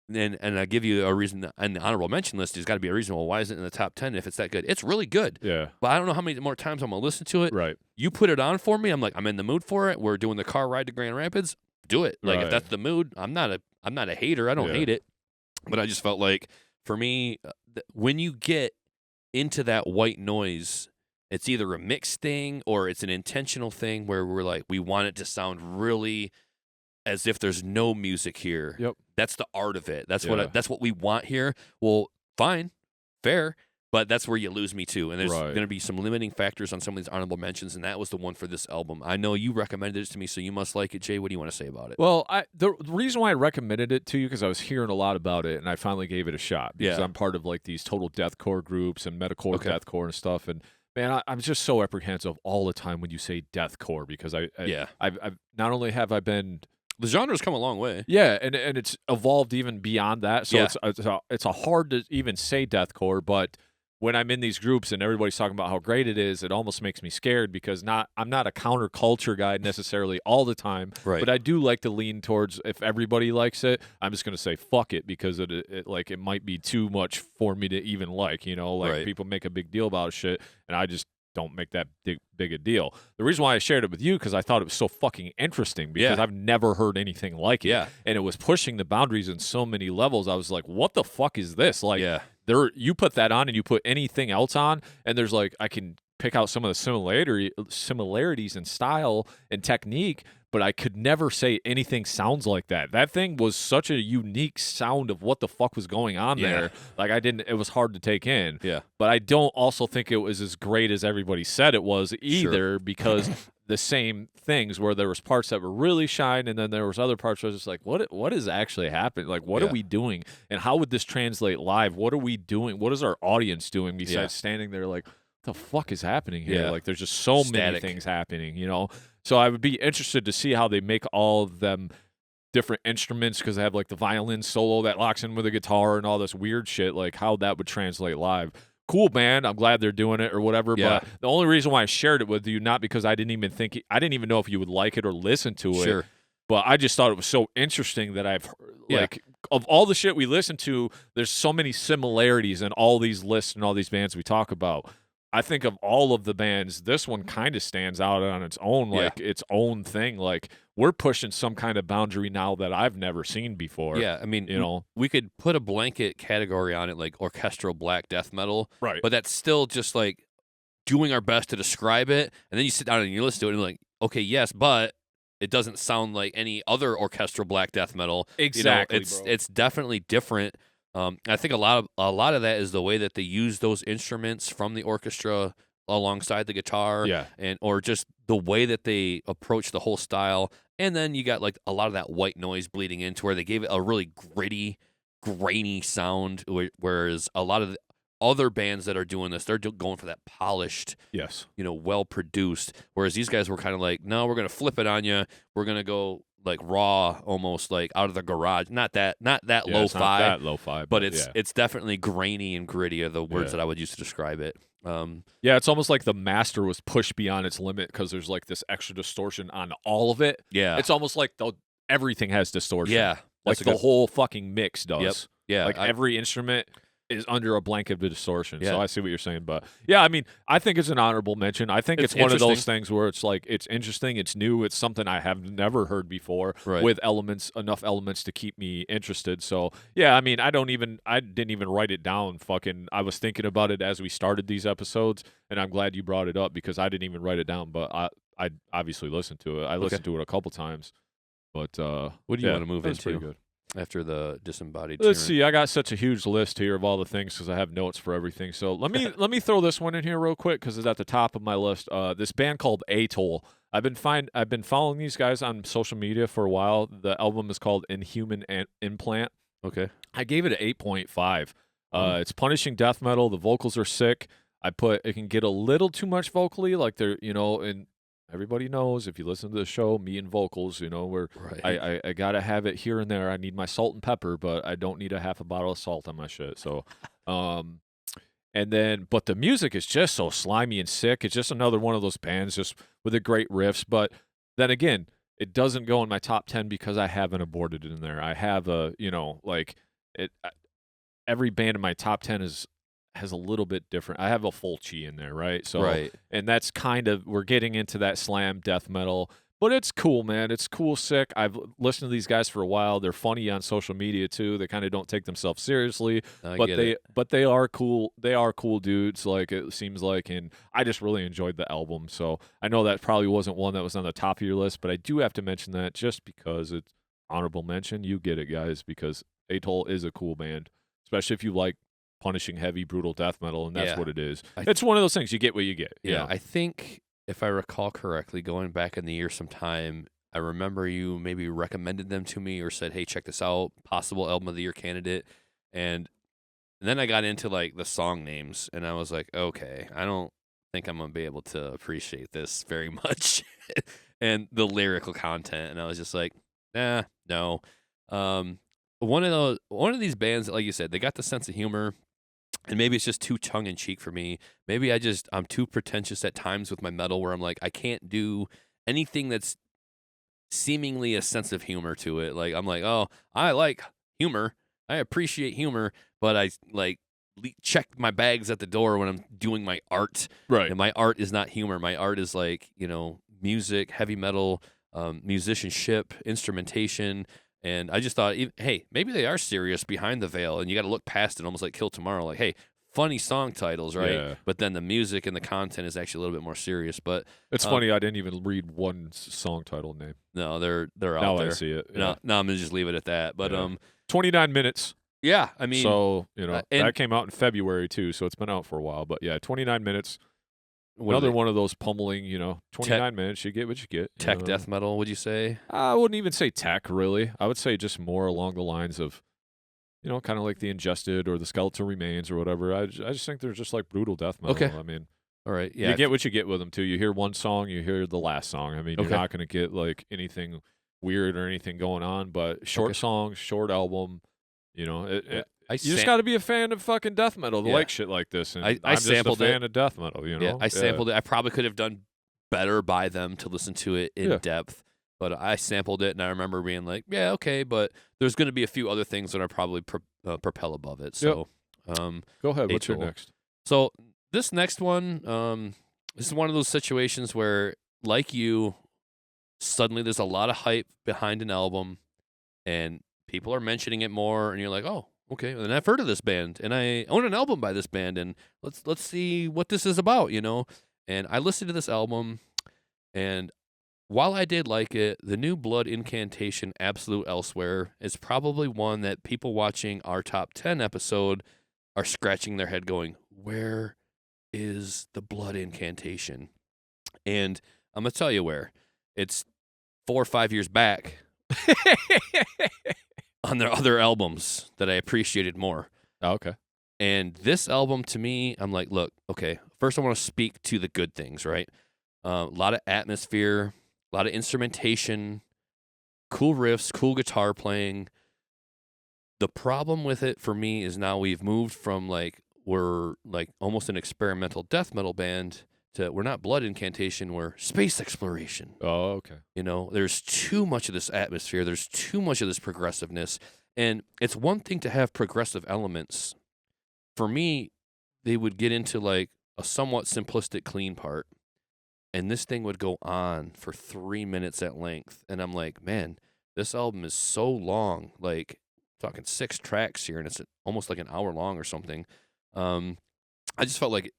And I give you a reason, and the honorable mention list, there's got to be a reason. Well, why isn't it in the top 10 if it's that good? It's really good. Yeah. But I don't know how many more times I'm going to listen to it. Right. You put it on for me. I'm like, I'm in the mood for it. We're doing the car ride to Grand Rapids. Do it. Like, if that's the mood, I'm not a hater. I don't hate it. But I just felt like, for me, when you get into that white noise, it's either a mixed thing or it's an intentional thing where we're like, we want it to sound really as if there's no music here. Yep. That's the art of it. That's what we want here. Well, fine, fair, but that's where you lose me too. And there's going to be some limiting factors on some of these honorable mentions, and that was the one for this album. I know you recommended it to me, so you must like it. Jay, what do you want to say about it? Well, the reason why I recommended it to you, because I was hearing a lot about it, and I finally gave it a shot, because I'm part of like these total deathcore groups and metalcore deathcore and stuff, and man, I'm just so apprehensive all the time when you say deathcore, because I've not only have I been... The genre's come a long way. Yeah, and it's evolved even beyond that. So it's a hard to even say deathcore, but when I'm in these groups and everybody's talking about how great it is, it almost makes me scared, because I'm not a counterculture guy necessarily all the time, but I do like to lean towards, if everybody likes it, I'm just going to say fuck it, because it might be too much for me to even like, people make a big deal about shit, and I just don't make that big a deal. The reason why I shared it with you, because I thought it was so fucking interesting, because I've never heard anything like it, and it was pushing the boundaries in so many levels. I was like, what the fuck is this? Like, you put that on and you put anything else on, and there's like, I can pick out some of the similarities in style and technique, but I could never say anything sounds like that. That thing was such a unique sound of what the fuck was going on there. Like, it was hard to take in. Yeah. But I don't also think it was as great as everybody said it was either, because the same things where there was parts that were really shine, and then there was other parts where I was just like, what is actually happening? Like, what are we doing? And how would this translate live? What are we doing? What is our audience doing besides standing there like, what the fuck is happening here? Yeah. Like, there's just so many things happening, So I would be interested to see how they make all of them different instruments, because they have like the violin solo that locks in with a guitar and all this weird shit, like how that would translate live. Cool band, I'm glad they're doing it or whatever, but the only reason why I shared it with you, not because I didn't even know if you would like it or listen to it, but I just thought it was so interesting that of all the shit we listen to, there's so many similarities in all these lists and all these bands we talk about. I think of all of the bands, this one kind of stands out on its own, like its own thing. Like, we're pushing some kind of boundary now that I've never seen before. Yeah, I mean, we could put a blanket category on it, like orchestral black death metal, right? But that's still just like doing our best to describe it, and then you sit down and you listen to it, and you're like, okay, yes, but it doesn't sound like any other orchestral black death metal. Exactly, it's definitely different. I think a lot of that is the way that they use those instruments from the orchestra alongside the guitar, or just the way that they approach the whole style. And then you got like a lot of that white noise bleeding into where they gave it a really gritty, grainy sound, whereas a lot of the other bands that are doing this, they're going for that polished, well produced. Whereas these guys were kind of like, no, we're gonna flip it on you. We're gonna go like raw, almost like out of the garage. Not that lo-fi. It's not that lo-fi, but it's definitely grainy and gritty are the words that I would use to describe it. It's almost like the master was pushed beyond its limit, because there's like this extra distortion on all of it. Yeah, it's almost like everything has distortion. Yeah, like the whole fucking mix does. Yep. Yeah, like every instrument is under a blanket of distortion. So I see what you're saying, but I mean, I think it's an honorable mention. I think it's one of those things where it's like, it's interesting, it's new, it's something I have never heard before, with enough elements to keep me interested. So I mean, I didn't even write it down. I was thinking about it as we started these episodes, and I'm glad you brought it up, because I didn't even write it down, but I obviously listened to it. I listened to it a couple times, but what do you want to move into? Pretty good. after the disembodied Let's tyranny? see. I got such a huge list here of all the things because I have notes for everything. So let me throw this one in here real quick because it's at the top of my list. This band called Atoll. I've been following these guys on social media for a while. The album is called Inhuman Implant. Okay. I gave it an 8.5. It's punishing death metal. The vocals are sick. It can get a little too much vocally, like they're, and everybody knows if you listen to the show, me and vocals, where Right. I gotta have it here and there. I need my salt and pepper, but I don't need a half a bottle of salt on my shit. So, but the music is just so slimy and sick. It's just another one of those bands just with the great riffs. But then again, it doesn't go in my top 10 because I haven't aborted it in there. I have every band in my top 10 has a little bit different. I have a Fulci in there, right? So, Right. and that's we're getting into that slam death metal, but it's cool, man. It's cool, sick. I've listened to these guys for a while. They're funny on social media too. They kind of don't take themselves seriously, but they are cool. They are cool dudes. Like it seems like, and I just really enjoyed the album. So I know that probably wasn't one that was on the top of your list, but I do have to mention that just because it's honorable mention. You get it, guys, because Atoll is a cool band, especially if you like punishing heavy, brutal death metal, and that's what it is. It's one of those things. You get what you get. Yeah, I think if I recall correctly, going back in the year sometime, I remember you maybe recommended them to me or said, hey, check this out, possible album of the year candidate. And then I got into like the song names, and I was like, okay, I don't think I'm going to be able to appreciate this very much. And the lyrical content, and I was just like, no. One of these bands, like you said, they got the sense of humor. And maybe it's just too tongue-in-cheek for me. Maybe I'm too pretentious at times with my metal where I'm like, I can't do anything that's seemingly a sense of humor to it. Like, I'm like, oh, I like humor. I appreciate humor, but I, like, check my bags at the door when I'm doing my art. Right. And my art is not humor. My art is, like, music, heavy metal, musicianship, instrumentation. And I just thought, hey, maybe they are serious behind the veil, and you got to look past it, almost like Kill Tomorrow. Like, hey, funny song titles, right? Yeah. But then the music and the content is actually a little bit more serious. But it's funny. I didn't even read one song title name. No, they're out now there. I see it. Yeah. No, I'm gonna just leave it at that. But 29 minutes. Yeah, I mean, so that came out in February too, so it's been out for a while. But yeah, 29 minutes. Another one of those pummeling, 29 minutes, you get what you get. Tech death metal, would you say? I wouldn't even say tech, really. I would say just more along the lines of, kind of like the Ingested or the Skeletal Remains or whatever. I just think they're just like brutal death metal. Okay. I mean, all right, yeah. You get what you get with them, too. You hear one song, you hear the last song. I mean, you're not going to get, like, anything weird or anything going on, but short songs, short album, you just got to be a fan of fucking death metal to like shit like this. And I'm sampled just a fan of death metal, Yeah, I sampled it. I probably could have done better by them to listen to it in depth, but I sampled it, and I remember being like, yeah, okay, but there's going to be a few other things that are probably propel above it. So, go ahead. What's your next? So this next one, this is one of those situations where, like you, suddenly there's a lot of hype behind an album, and people are mentioning it more, and you're like, oh, okay, and I've heard of this band, and I own an album by this band, and let's see what this is about, And I listened to this album, and while I did like it, the new Blood Incantation Absolute Elsewhere is probably one that people watching our top 10 episode are scratching their head going, where is the Blood Incantation? And I'm going to tell you where. It's 4 or 5 years back. On their other albums that I appreciated more. Oh, okay. And this album, to me, I'm like, look, okay, first I want to speak to the good things, right? A lot of atmosphere, a lot of instrumentation, cool riffs, cool guitar playing. The problem with it for me is now we've moved from we're like almost an experimental death metal band to we're not Blood Incantation, we're space exploration. Oh, okay. There's too much of this atmosphere. There's too much of this progressiveness. And it's one thing to have progressive elements. For me, they would get into like a somewhat simplistic clean part. And this thing would go on for 3 minutes at length. And I'm like, man, this album is so long. Like, talking 6 tracks here, and it's almost like an hour long or something. I just felt like,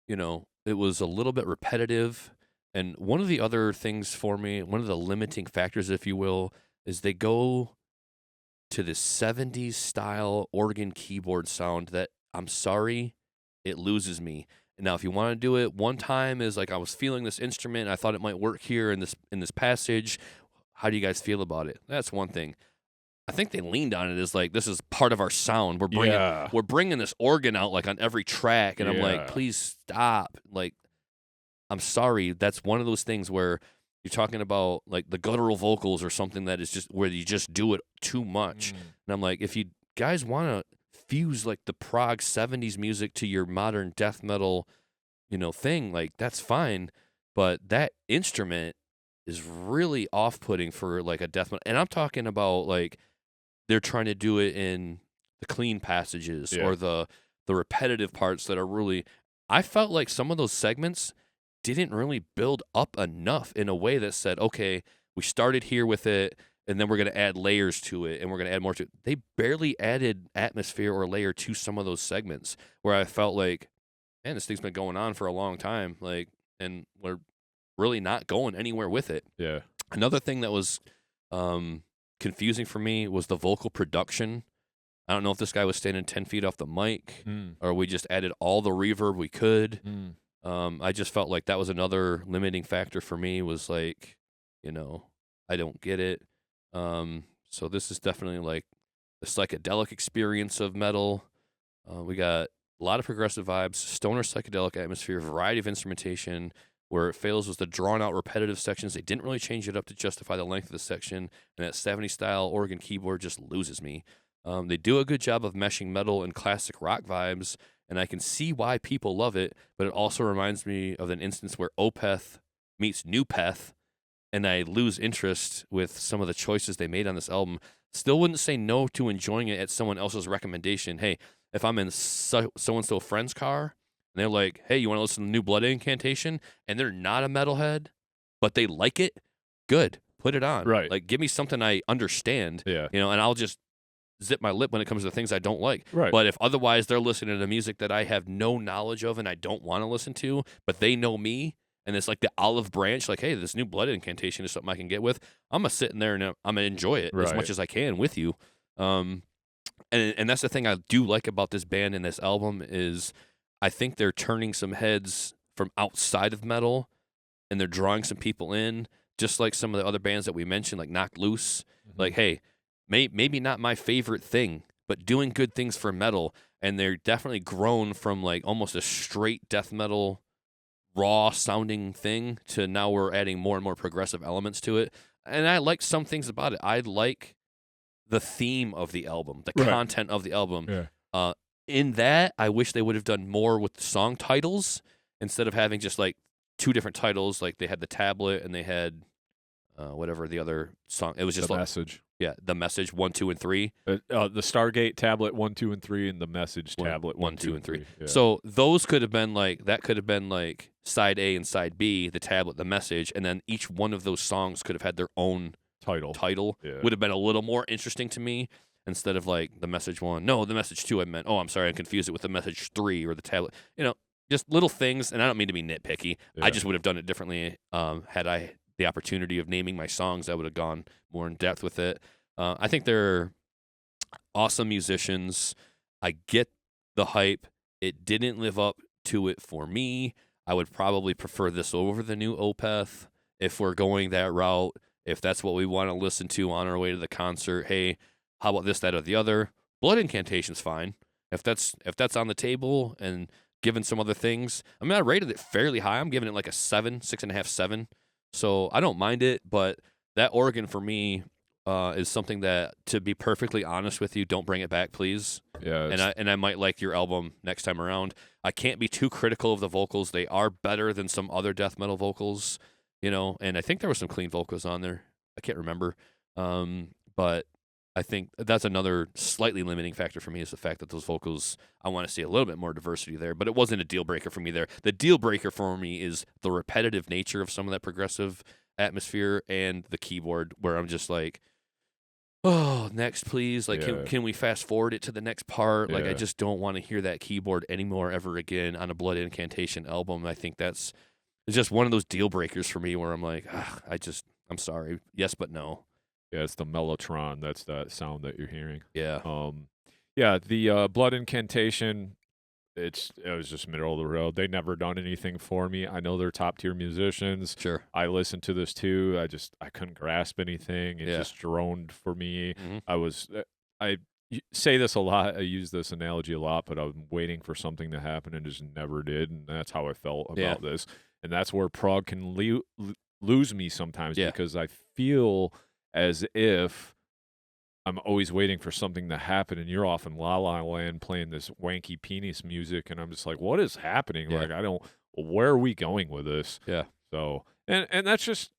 it was a little bit repetitive. And one of the other things for me, one of the limiting factors, if you will, is they go to this 70s style organ keyboard sound that, I'm sorry, it loses me. Now, if you want to do it one time is like, I was feeling this instrument, I thought it might work here in this passage. How do you guys feel about it? That's one thing. I think they leaned on it as like, this is part of our sound. We're bringing this organ out like on every track, and I'm like, please stop. Like, I'm sorry. That's one of those things where you're talking about like the guttural vocals or something that is just where you just do it too much. And I'm like, if you guys want to fuse like the prog 70s music to your modern death metal, thing, like that's fine, but that instrument is really off-putting for like a death metal. And I'm talking about like they're trying to do it in the clean passages or the repetitive parts that are really, I felt like some of those segments didn't really build up enough in a way that said, okay, we started here with it, and then we're going to add layers to it, and we're going to add more to it. They barely added atmosphere or layer to some of those segments where I felt like, man, this thing's been going on for a long time, like, and we're really not going anywhere with it. Yeah. Another thing that was confusing for me was the vocal production. I don't know if this guy was standing 10 feet off the mic or we just added all the reverb we could. I just felt like that was another limiting factor for me, was like, I don't get it. So this is definitely like the psychedelic experience of metal. We got a lot of progressive vibes, stoner psychedelic atmosphere, variety of instrumentation. Where it fails was the drawn-out repetitive sections. They didn't really change it up to justify the length of the section, and that 70s-style organ keyboard just loses me. They do a good job of meshing metal and classic rock vibes, and I can see why people love it, but it also reminds me of an instance where Opeth meets Newpeth, and I lose interest with some of the choices they made on this album. Still wouldn't say no to enjoying it at someone else's recommendation. Hey, if I'm in so-and-so friend's car, and they're like, hey, you want to listen to New Blood Incantation? And they're not a metalhead, but they like it? Good. Put it on. Right. Like, give me something I understand. Yeah. And I'll just zip my lip when it comes to things I don't like. Right. But if otherwise they're listening to music that I have no knowledge of and I don't want to listen to, but they know me, and it's like the olive branch, like, hey, this New Blood Incantation is something I can get with, I'm going to sit in there and I'm going to enjoy it as much as I can with you. And that's the thing I do like about this band and this album is I think they're turning some heads from outside of metal, and they're drawing some people in, just like some of the other bands that we mentioned, like Knocked Loose. Like, hey, maybe not my favorite thing, but doing good things for metal, and they're definitely grown from like almost a straight death metal, raw-sounding thing to now we're adding more and more progressive elements to it. And I like some things about it. I like the theme of the album, the content of the album. Yeah. In that, I wish they would have done more with the song titles instead of having just like two different titles. Like they had the tablet and they had whatever the other song. It was just the like message. Yeah, the message 1, 2, and 3. The Stargate tablet 1, 2, and 3, and the message tablet 1, 2, and 3. Yeah. So those could have been like side A and side B, the tablet, the message, and then each one of those songs could have had their own title. Yeah. Would have been a little more interesting to me. Instead of like the message 1. No, the message 2 I meant. Oh, I'm sorry. I confused it with the message 3 or the tablet. Just little things. And I don't mean to be nitpicky. Yeah. I just would have done it differently. Had I the opportunity of naming my songs, I would have gone more in depth with it. I think they're awesome musicians. I get the hype. It didn't live up to it for me. I would probably prefer this over the new Opeth if we're going that route. If that's what we want to listen to on our way to the concert, hey, how about this, that, or the other? Blood Incantation's fine. If that's on the table and given some other things, I mean, I rated it fairly high. I'm giving it like a 7, 6.5, 7. So I don't mind it, but that organ for me is something that, to be perfectly honest with you, don't bring it back, please. Yeah. And I might like your album next time around. I can't be too critical of the vocals. They are better than some other death metal vocals, and I think there were some clean vocals on there. I can't remember. But I think that's another slightly limiting factor for me is the fact that those vocals, I want to see a little bit more diversity there, but it wasn't a deal breaker for me there. The deal breaker for me is the repetitive nature of some of that progressive atmosphere and the keyboard where I'm just like, oh, next, please. Like, can we fast forward it to the next part? Like, I just don't want to hear that keyboard anymore ever again on a Blood Incantation album. I think it's just one of those deal breakers for me where I'm like, I'm sorry. Yes, but no. Yeah, it's the mellotron. That's that sound that you're hearing. Yeah. Yeah, the Blood Incantation. It was just middle of the road. They never done anything for me. I know they're top tier musicians. Sure. I listened to this too. I couldn't grasp anything. It Yeah. just droned for me. Mm-hmm. I say this a lot. I use this analogy a lot, but I'm waiting for something to happen and just never did. And that's how I felt about this. And that's where prog can lose me sometimes because I feel as if I'm always waiting for something to happen, and you're off in La La Land playing this wanky penis music, and I'm just like, what is happening? Yeah. Like, where are we going with this? Yeah. So, and that's just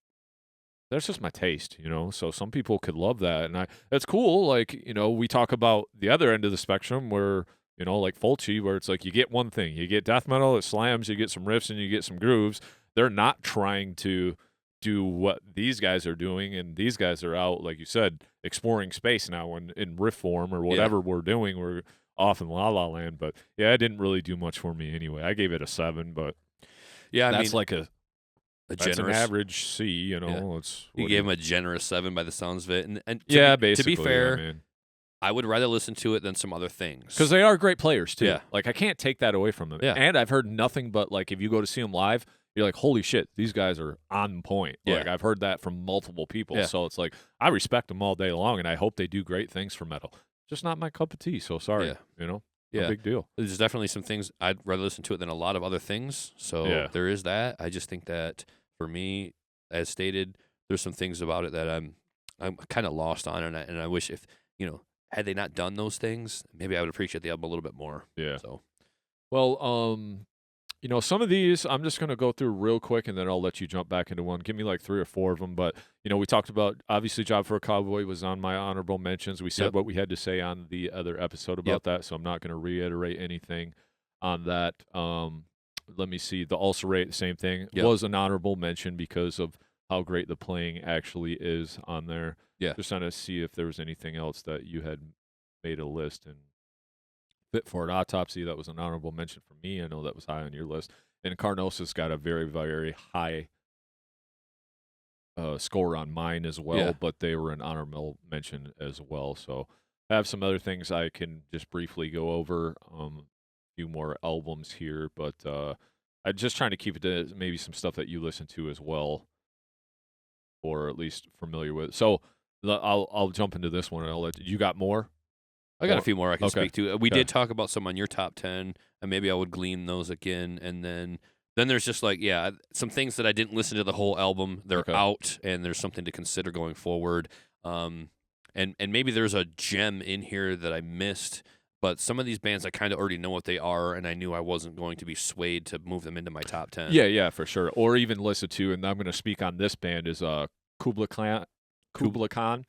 my taste, So some people could love that, and that's cool. Like, we talk about the other end of the spectrum where, like Fulci, where it's like you get one thing, you get death metal, it slams, you get some riffs, and you get some grooves. They're not trying to do what these guys are doing, and these guys are out, like you said, exploring space now in riff form or whatever we're doing. We're off in La La Land, but it didn't really do much for me anyway. I gave it a 7, but that's like that's an average C. It's you gave him a generous 7 by the sounds of it, and basically. To be fair, I would rather listen to it than some other things because they are great players too. Yeah. Like I can't take that away from them. Yeah. And I've heard nothing but like if you go to see them live, you're like, holy shit, these guys are on point. Yeah. Like I've heard that from multiple people. Yeah. So it's like I respect them all day long, and I hope they do great things for metal. Just not my cup of tea. So sorry. No big deal. There's definitely some things I'd rather listen to it than a lot of other things. So there is that. I just think that for me, as stated, there's some things about it that I'm kind of lost on, and I wish if had they not done those things, maybe I would appreciate the album a little bit more. Yeah. So, well, some of these I'm just going to go through real quick, and then I'll let you jump back into one. Give me like 3 or 4 of them. But, we talked about, obviously, Job for a Cowboy was on my honorable mentions. We said what we had to say on the other episode about that, so I'm not going to reiterate anything on that. Let me see. The Ulcerate, same thing. Was an honorable mention because of how great the playing actually is on there. Yeah. Just trying to see if there was anything else that you had made a list and Fit for an Autopsy. That was an honorable mention for me. I know that was high on your list. And Carnosis got a very, very high score on mine as well, but they were an honorable mention as well. So I have some other things I can just briefly go over. A few more albums here, but I'm just trying to keep it to maybe some stuff that you listen to as well, or at least familiar with. So I'll jump into this one, and I'll let you got more. I got a few more I can speak to. We did talk about some on your top 10, and maybe I would glean those again. And then there's just like, some things that I didn't listen to the whole album. They're out, and there's something to consider going forward. And maybe there's a gem in here that I missed, but some of these bands I kind of already know what they are, and I knew I wasn't going to be swayed to move them into my top 10. Yeah, for sure. Or even listen to, and I'm going to speak on this band, is Kubla Khan,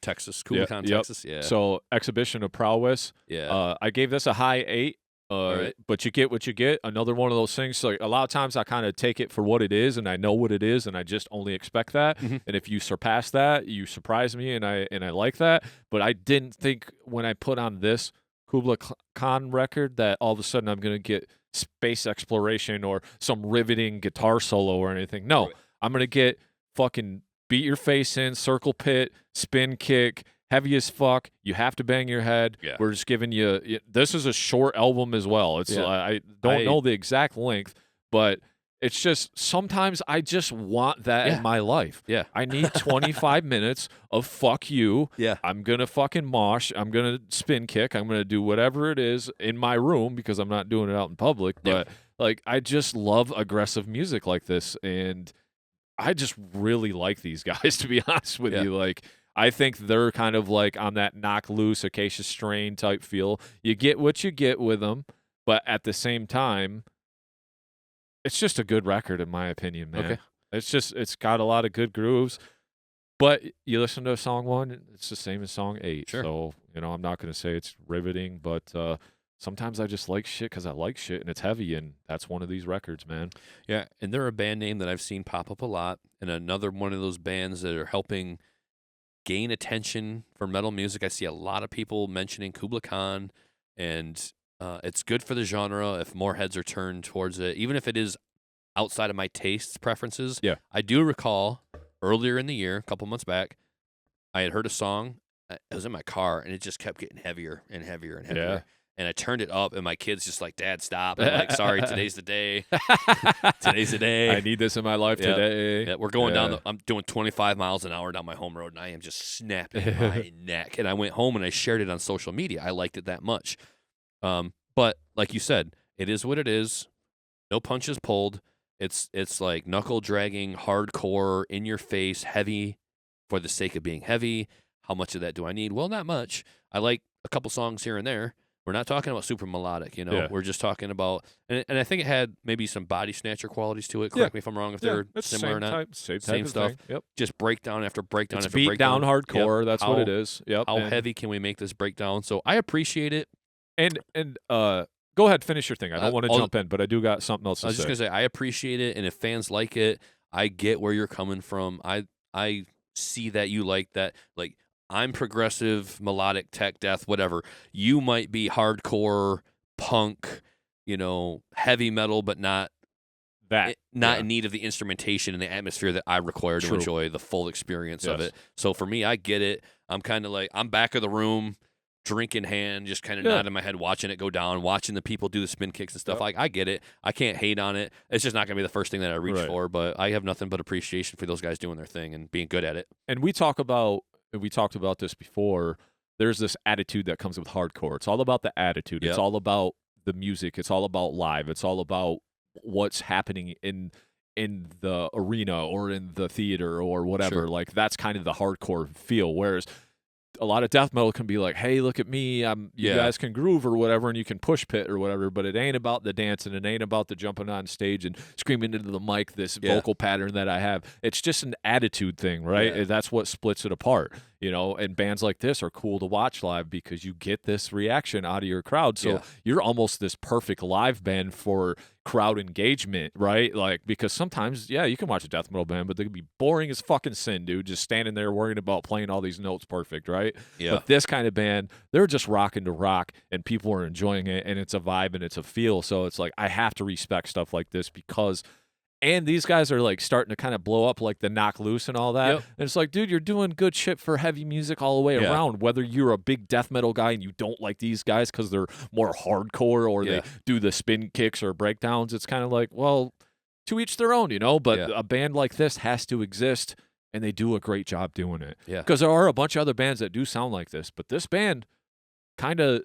Texas. Kubla Khan, Texas, yeah. So, Exhibition of Prowess. Yeah. I gave this a high 8, but you get what you get. Another one of those things. So, a lot of times I kind of take it for what it is, and I know what it is, and I just only expect that. Mm-hmm. And if you surpass that, you surprise me, and I like that. But I didn't think when I put on this Kubla Khan record that all of a sudden I'm going to get space exploration or some riveting guitar solo or anything. No, I'm going to get fucking beat your face in, circle pit, spin kick, heavy as fuck. You have to bang your head. Yeah. We're just giving you. This is a short album as well. It's I don't know the exact length, but it's just sometimes I just want that in my life. Yeah. I need 25 minutes of fuck you. Yeah. I'm going to fucking mosh. I'm going to spin kick. I'm going to do whatever it is in my room because I'm not doing it out in public. But like, I just love aggressive music like this. And I just really like these guys, to be honest with you. Like, I think they're kind of like on that knock loose Acacia Strain type feel. You get what you get with them, but at the same time, it's just a good record in my opinion, man. It's got a lot of good grooves, but you listen to song 1, it's the same as song 8. Sure. So, I'm not going to say it's riveting, but sometimes I just like shit because I like shit and it's heavy, and that's one of these records, man. Yeah, and they're a band name that I've seen pop up a lot, and another one of those bands that are helping gain attention for metal music. I see a lot of people mentioning Kubla Khan, and it's good for the genre if more heads are turned towards it, even if it is outside of my tastes preferences. Yeah. I do recall earlier in the year, a couple months back, I had heard a song. I was in my car, and it just kept getting heavier and heavier and heavier. Yeah. And I turned it up, and my kid's just like, Dad, stop. And I'm like, sorry, today's the day. Today's the day. I need this in my life today. Yeah, we're going down. I'm doing 25 miles an hour down my home road, and I am just snapping my neck. And I went home and I shared it on social media. I liked it that much. But like you said, it is what it is. No punches pulled. It's like knuckle dragging, hardcore, in your face, heavy for the sake of being heavy. How much of that do I need? Well, not much. I like a couple songs here and there. We're not talking about super melodic, Yeah. We're just talking about, and I think it had maybe some body snatcher qualities to it. Correct me if I'm wrong, if they're similar or not. Same stuff. Thing. Yep. Just breakdown after breakdown It's after beat breakdown. down hardcore. Yep. That's what it is. Yep. How heavy can we make this breakdown? So I appreciate it. And go ahead, finish your thing. I don't want to jump in, but I do got something else to say. I was just gonna say I appreciate it, and if fans like it, I get where you're coming from. I see that you like that. Like, I'm progressive, melodic, tech, death, whatever. You might be hardcore, punk, heavy metal, but not in need of the instrumentation and the atmosphere that I require to enjoy the full experience of it. So for me, I get it. I'm kind of like, I'm back of the room, drink in hand, just kind of nodding my head, watching it go down, watching the people do the spin kicks and stuff. Like, I get it. I can't hate on it. It's just not going to be the first thing that I reach for, but I have nothing but appreciation for those guys doing their thing and being good at it. And we talked about this before. There's this attitude that comes with hardcore. It's all about the attitude. Yep. It's all about the music. It's all about live. It's all about what's happening in the arena or in the theater or whatever. Sure. Like, that's kind of the hardcore feel. Whereas a lot of death metal can be like, hey, look at me, you guys can groove or whatever, and you can push pit or whatever, but it ain't about the dancing, it ain't about the jumping on stage and screaming into the mic, this vocal pattern that I have. It's just an attitude thing, right? Yeah. That's what splits it apart, and bands like this are cool to watch live because you get this reaction out of your crowd. So you're almost this perfect live band for crowd engagement, right? Like, because sometimes, you can watch a death metal band, but they can be boring as fucking sin, dude, just standing there worrying about playing all these notes perfect, right? Yeah. But this kind of band, they're just rocking to rock, and people are enjoying it, and it's a vibe and it's a feel. So it's like, I have to respect stuff like this because, and these guys are like starting to kind of blow up, like the Knock Loose and all that. Yep. And it's like, dude, you're doing good shit for heavy music all the way around. Whether you're a big death metal guy and you don't like these guys because they're more hardcore or they do the spin kicks or breakdowns, it's kind of like, well, to each their own, But a band like this has to exist, and they do a great job doing it. Yeah. Because there are a bunch of other bands that do sound like this, but this band kind of,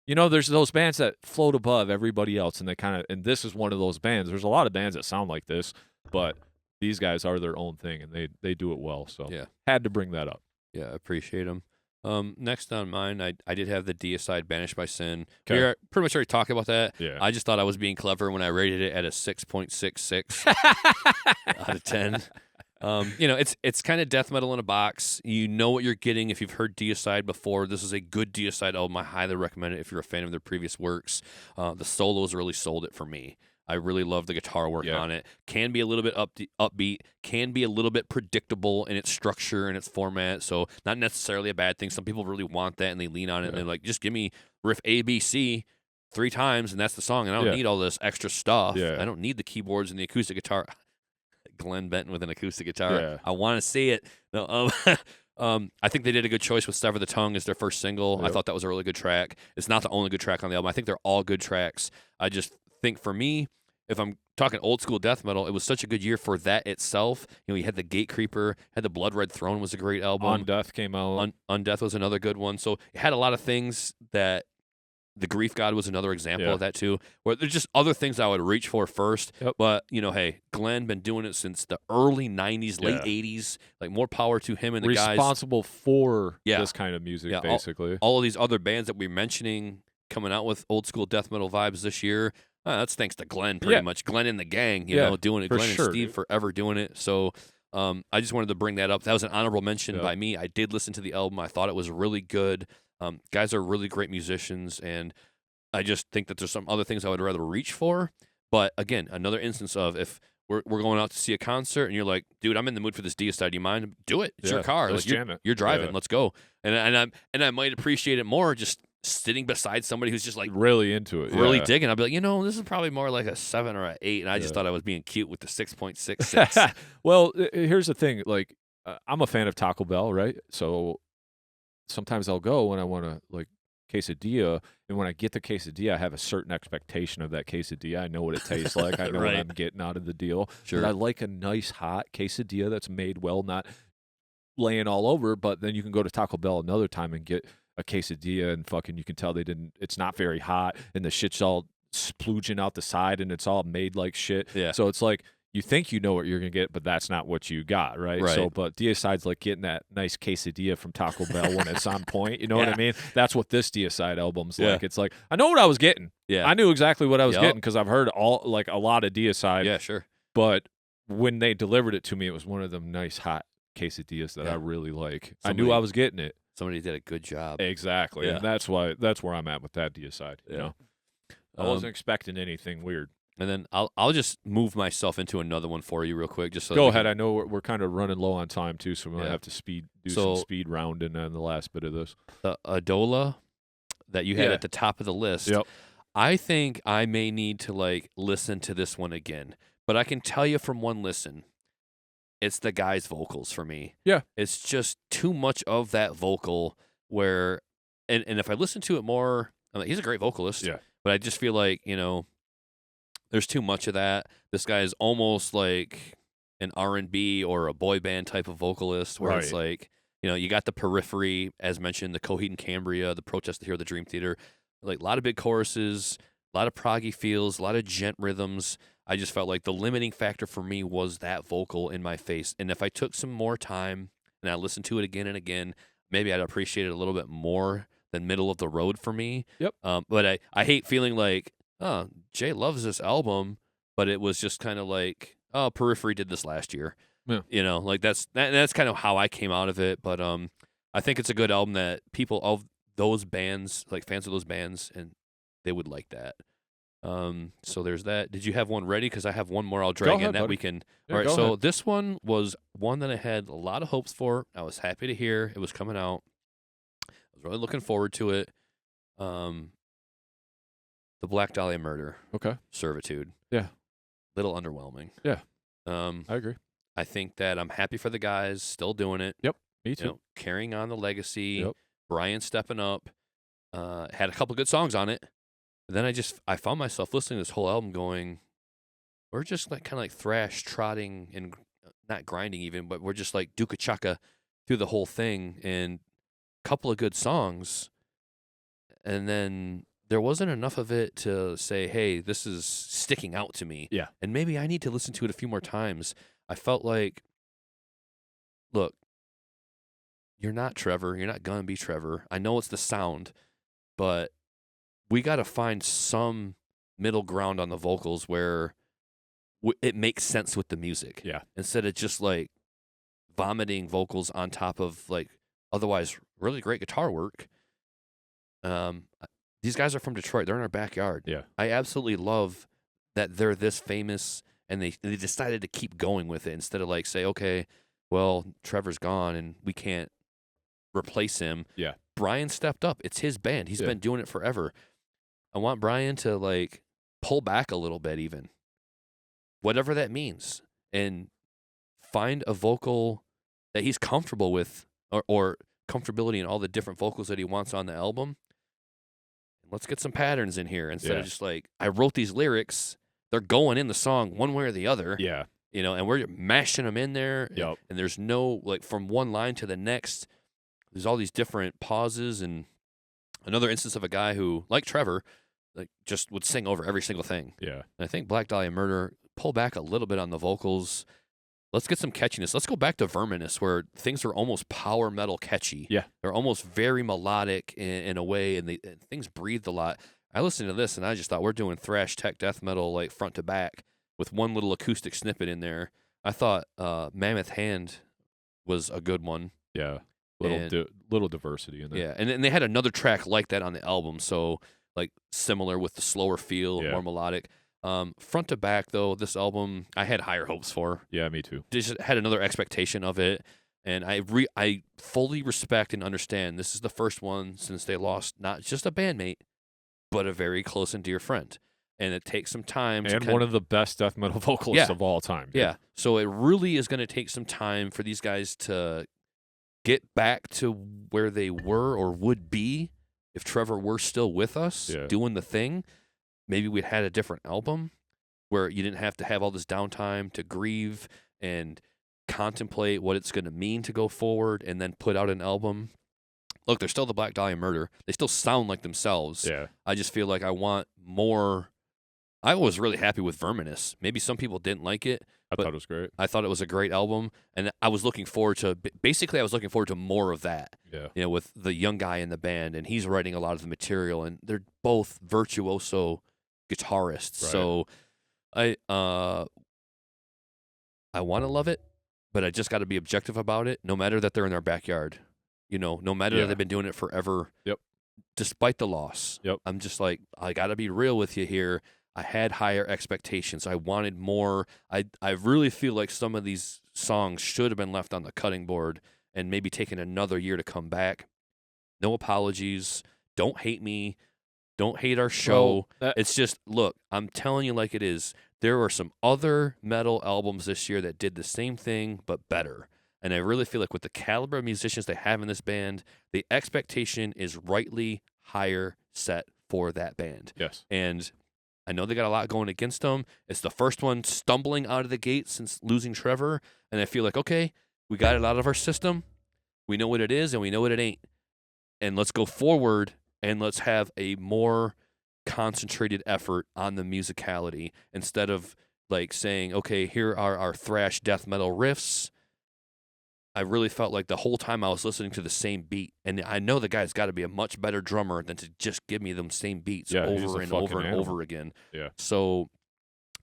there's those bands that float above everybody else, and and this is one of those bands. There's a lot of bands that sound like this, but these guys are their own thing, and they do it well. So had to bring that up. Yeah, appreciate them. Next on mine, I did have the Deicide Banished by Sin. Okay. We pretty much already talked about that. Yeah. I just thought I was being clever when I rated it at a 6.66 out of 10. It's kind of death metal in a box. You know what you're getting if you've heard Deicide before. This is a good Deicide album. I highly recommend it if you're a fan of their previous works. The solos really sold it for me. I really love the guitar work on it. Can be a little bit upbeat, can be a little bit predictable in its structure and its format, so not necessarily a bad thing. Some people really want that, and they lean on it, and they're like, just give me riff A, B, C 3 times, and that's the song, and I don't need all this extra stuff. I don't need the keyboards and the acoustic guitar. Glenn Benton with an acoustic guitar. Yeah. I want to see it. No, I think they did a good choice with Sever the Tongue as their first single. I thought that was a really good track. It's not the only good track on the album. I think they're all good tracks. I just think for me, if I'm talking old school death metal, it was such a good year for that itself. You had the Gatecreeper, had the Blood Red Throne was a great album. On Death came out. Undeath was another good one. So it had a lot of things that the Grief God was another example of that too, where there's just other things I would reach for first. But, hey, Glenn been doing it since the early 90s, late 80s. Like, more power to him and the guys. Responsible for this kind of music, basically. All of these other bands that we're mentioning coming out with old school death metal vibes this year, that's thanks to Glenn pretty much. Glenn and the gang, you know, doing it. Glenn and Steve forever doing it. So I just wanted to bring that up. That was an honorable mention by me. I did listen to the album. I thought it was really good. Guys are really great musicians, and I just think that there's some other things I would rather reach for. But again, another instance of if we're going out to see a concert and you're like, dude, I'm in the mood for this Deicide. Do you mind? Do it. It's your car. Let's jam it. You're driving. Let's go. And I might appreciate it more just sitting beside somebody who's just like really into it, really digging. I'll be like, this is probably more like a 7 or an 8, and I just thought I was being cute with the 6.66. Well, here's the thing, like, I'm a fan of Taco Bell, right? So sometimes I'll go when I want to like quesadilla, and when I get the quesadilla, I have a certain expectation of that quesadilla. I know what it tastes like. I know what Right. I'm getting out of the deal. Sure. But I like a nice hot quesadilla that's made well, not laying all over. But then you can go to Taco Bell another time and get a quesadilla, and fucking you can tell it's not very hot, and the shit's all splooging out the side, and it's all made like shit. Yeah. So it's like you think you know what you're gonna get, but that's not what you got, right? Right. So, but deicide's like getting that nice quesadilla from Taco Bell when it's on point. You know what I mean? That's what this deicide album's like. It's like I know what I was getting. Yeah. I knew exactly what I was Yep. getting because I've heard like a lot of deicide. Yeah, sure. But when they delivered it to me, it was one of them nice hot quesadillas that I really like. I knew I was getting it. Somebody did a good job. Exactly, Yeah. and that's where I'm at with that deicide. You know, I wasn't expecting anything weird. And then I'll just move myself into another one for you real quick. Just so Go ahead. I know we're kind of running low on time too, so we might have to do So- some speed rounding in the last bit of this. The Adola that you had at the top of the list. Yep. I think I may need to like listen to this one again, but I can tell you from one listen, it's the guy's vocals for me. Yeah. It's just too much of that vocal where, and if I listen to it more, I mean, he's a great vocalist. Yeah. But I just feel like, there's too much of that. This guy is almost like an R&B or a boy band type of vocalist where it's like, you got the Periphery, as mentioned, the Coheed and Cambria, the Protest Here, the Dream Theater, like a lot of big choruses, a lot of proggy feels, a lot of gent rhythms. I just felt like the limiting factor for me was that vocal in my face. And if I took some more time and I listened to it again and again, maybe I'd appreciate it a little bit more than middle of the road for me. Yep. But I hate feeling like, oh, Jay loves this album, but it was just kind of like, oh, Periphery did this last year. Yeah. Like that's kind of how I came out of it. But I think it's a good album that people of those bands, like fans of those bands, and they would like that. So there's that. Did you have one ready? Because I have one more I'll drag in that buddy. we can. Yeah, all right, go so ahead. this one was one that I had a lot of hopes for. I was happy to hear it was coming out. I was really looking forward to it. The Black Dahlia Murder. Okay. Servitude. Yeah. Little underwhelming. Yeah. I agree. I think that I'm happy for the guys still doing it. Yep. Me too. Carrying on the legacy. Yep. Brian stepping up. Had a couple good songs on it. But then I found myself listening to this whole album going, we're just like kind of like thrash trotting and not grinding even, but we're just like Duka Chaka through the whole thing and a couple of good songs. And then there wasn't enough of it to say, hey, this is sticking out to me. Yeah. And maybe I need to listen to it a few more times. I felt like, look, you're not Trevor. You're not going to be Trevor. I know it's the sound, but we got to find some middle ground on the vocals where it makes sense with the music. Yeah. Instead of just like vomiting vocals on top of like otherwise really great guitar work. These guys are from Detroit. They're in our backyard. Yeah. I absolutely love that they're this famous and they decided to keep going with it instead of like say, okay, well, Trevor's gone and we can't replace him. Yeah. Brian stepped up. It's his band. He's been doing it forever. I want Brian to like pull back a little bit even. Whatever that means. And find a vocal that he's comfortable with or comfortability in all the different vocals that he wants on the album. Let's get some patterns in here instead of just like, I wrote these lyrics. They're going in the song one way or the other. Yeah. And we're mashing them in there. Yep. And there's no, like, from one line to the next, there's all these different pauses. And another instance of a guy who, like Trevor, like just would sing over every single thing. Yeah. And I think Black Dahlia Murder, pull back a little bit on the vocals. Let's get some catchiness. Let's go back to Verminous, where things are almost power metal catchy. Yeah. They're almost very melodic in a way, and things breathed a lot. I listened to this, and I just thought we're doing thrash tech death metal like front to back with one little acoustic snippet in there. I thought Mammoth Hand was a good one. Yeah. Little diversity in there. Yeah, and then they had another track like that on the album, so like similar with the slower feel, more melodic. Front to back, though, this album I had higher hopes for. Yeah, me too. Just had another expectation of it, and I fully respect and understand this is the first one since they lost not just a bandmate, but a very close and dear friend. and it takes some time. And one of the best death metal vocalists of all time. Dude. Yeah. So it really is going to take some time for these guys to get back to where they were or would be if Trevor were still with us doing the thing. Maybe we'd had a different album where you didn't have to have all this downtime to grieve and contemplate what it's going to mean to go forward and then put out an album. Look, they're still the Black Dahlia Murder. They still sound like themselves. Yeah. I just feel like I want more. I was really happy with Verminous. Maybe some people didn't like it. I thought it was great. I thought it was a great album, and I was looking forward to. Basically, I was looking forward to more of that. Yeah. You know, with the young guy in the band, and he's writing a lot of the material, and they're both virtuoso guitarists. Right. So, I want to love it, but I just got to be objective about it. No matter that they're in our backyard, you know, no matter that they've been doing it forever. Yep. Despite the loss. Yep. I'm just like, I got to be real with you here. I had higher expectations. I wanted more. I really feel like some of these songs should have been left on the cutting board and maybe taken another year to come back. No apologies. Don't hate me. Don't hate our show. It's just, look, I'm telling you like it is. There were some other metal albums this year that did the same thing but better. And I really feel like with the caliber of musicians they have in this band, the expectation is rightly higher set for that band. Yes. And I know they got a lot going against them. It's the first one stumbling out of the gate since losing Trevor. And I feel like, okay, we got it out of our system. We know what it is and we know what it ain't. And let's go forward and let's have a more concentrated effort on the musicality instead of like saying, okay, here are our thrash death metal riffs. I really felt like the whole time I was listening to the same beat. And I know the guy's got to be a much better drummer than to just give me them same beats over and over and over again. Yeah. So,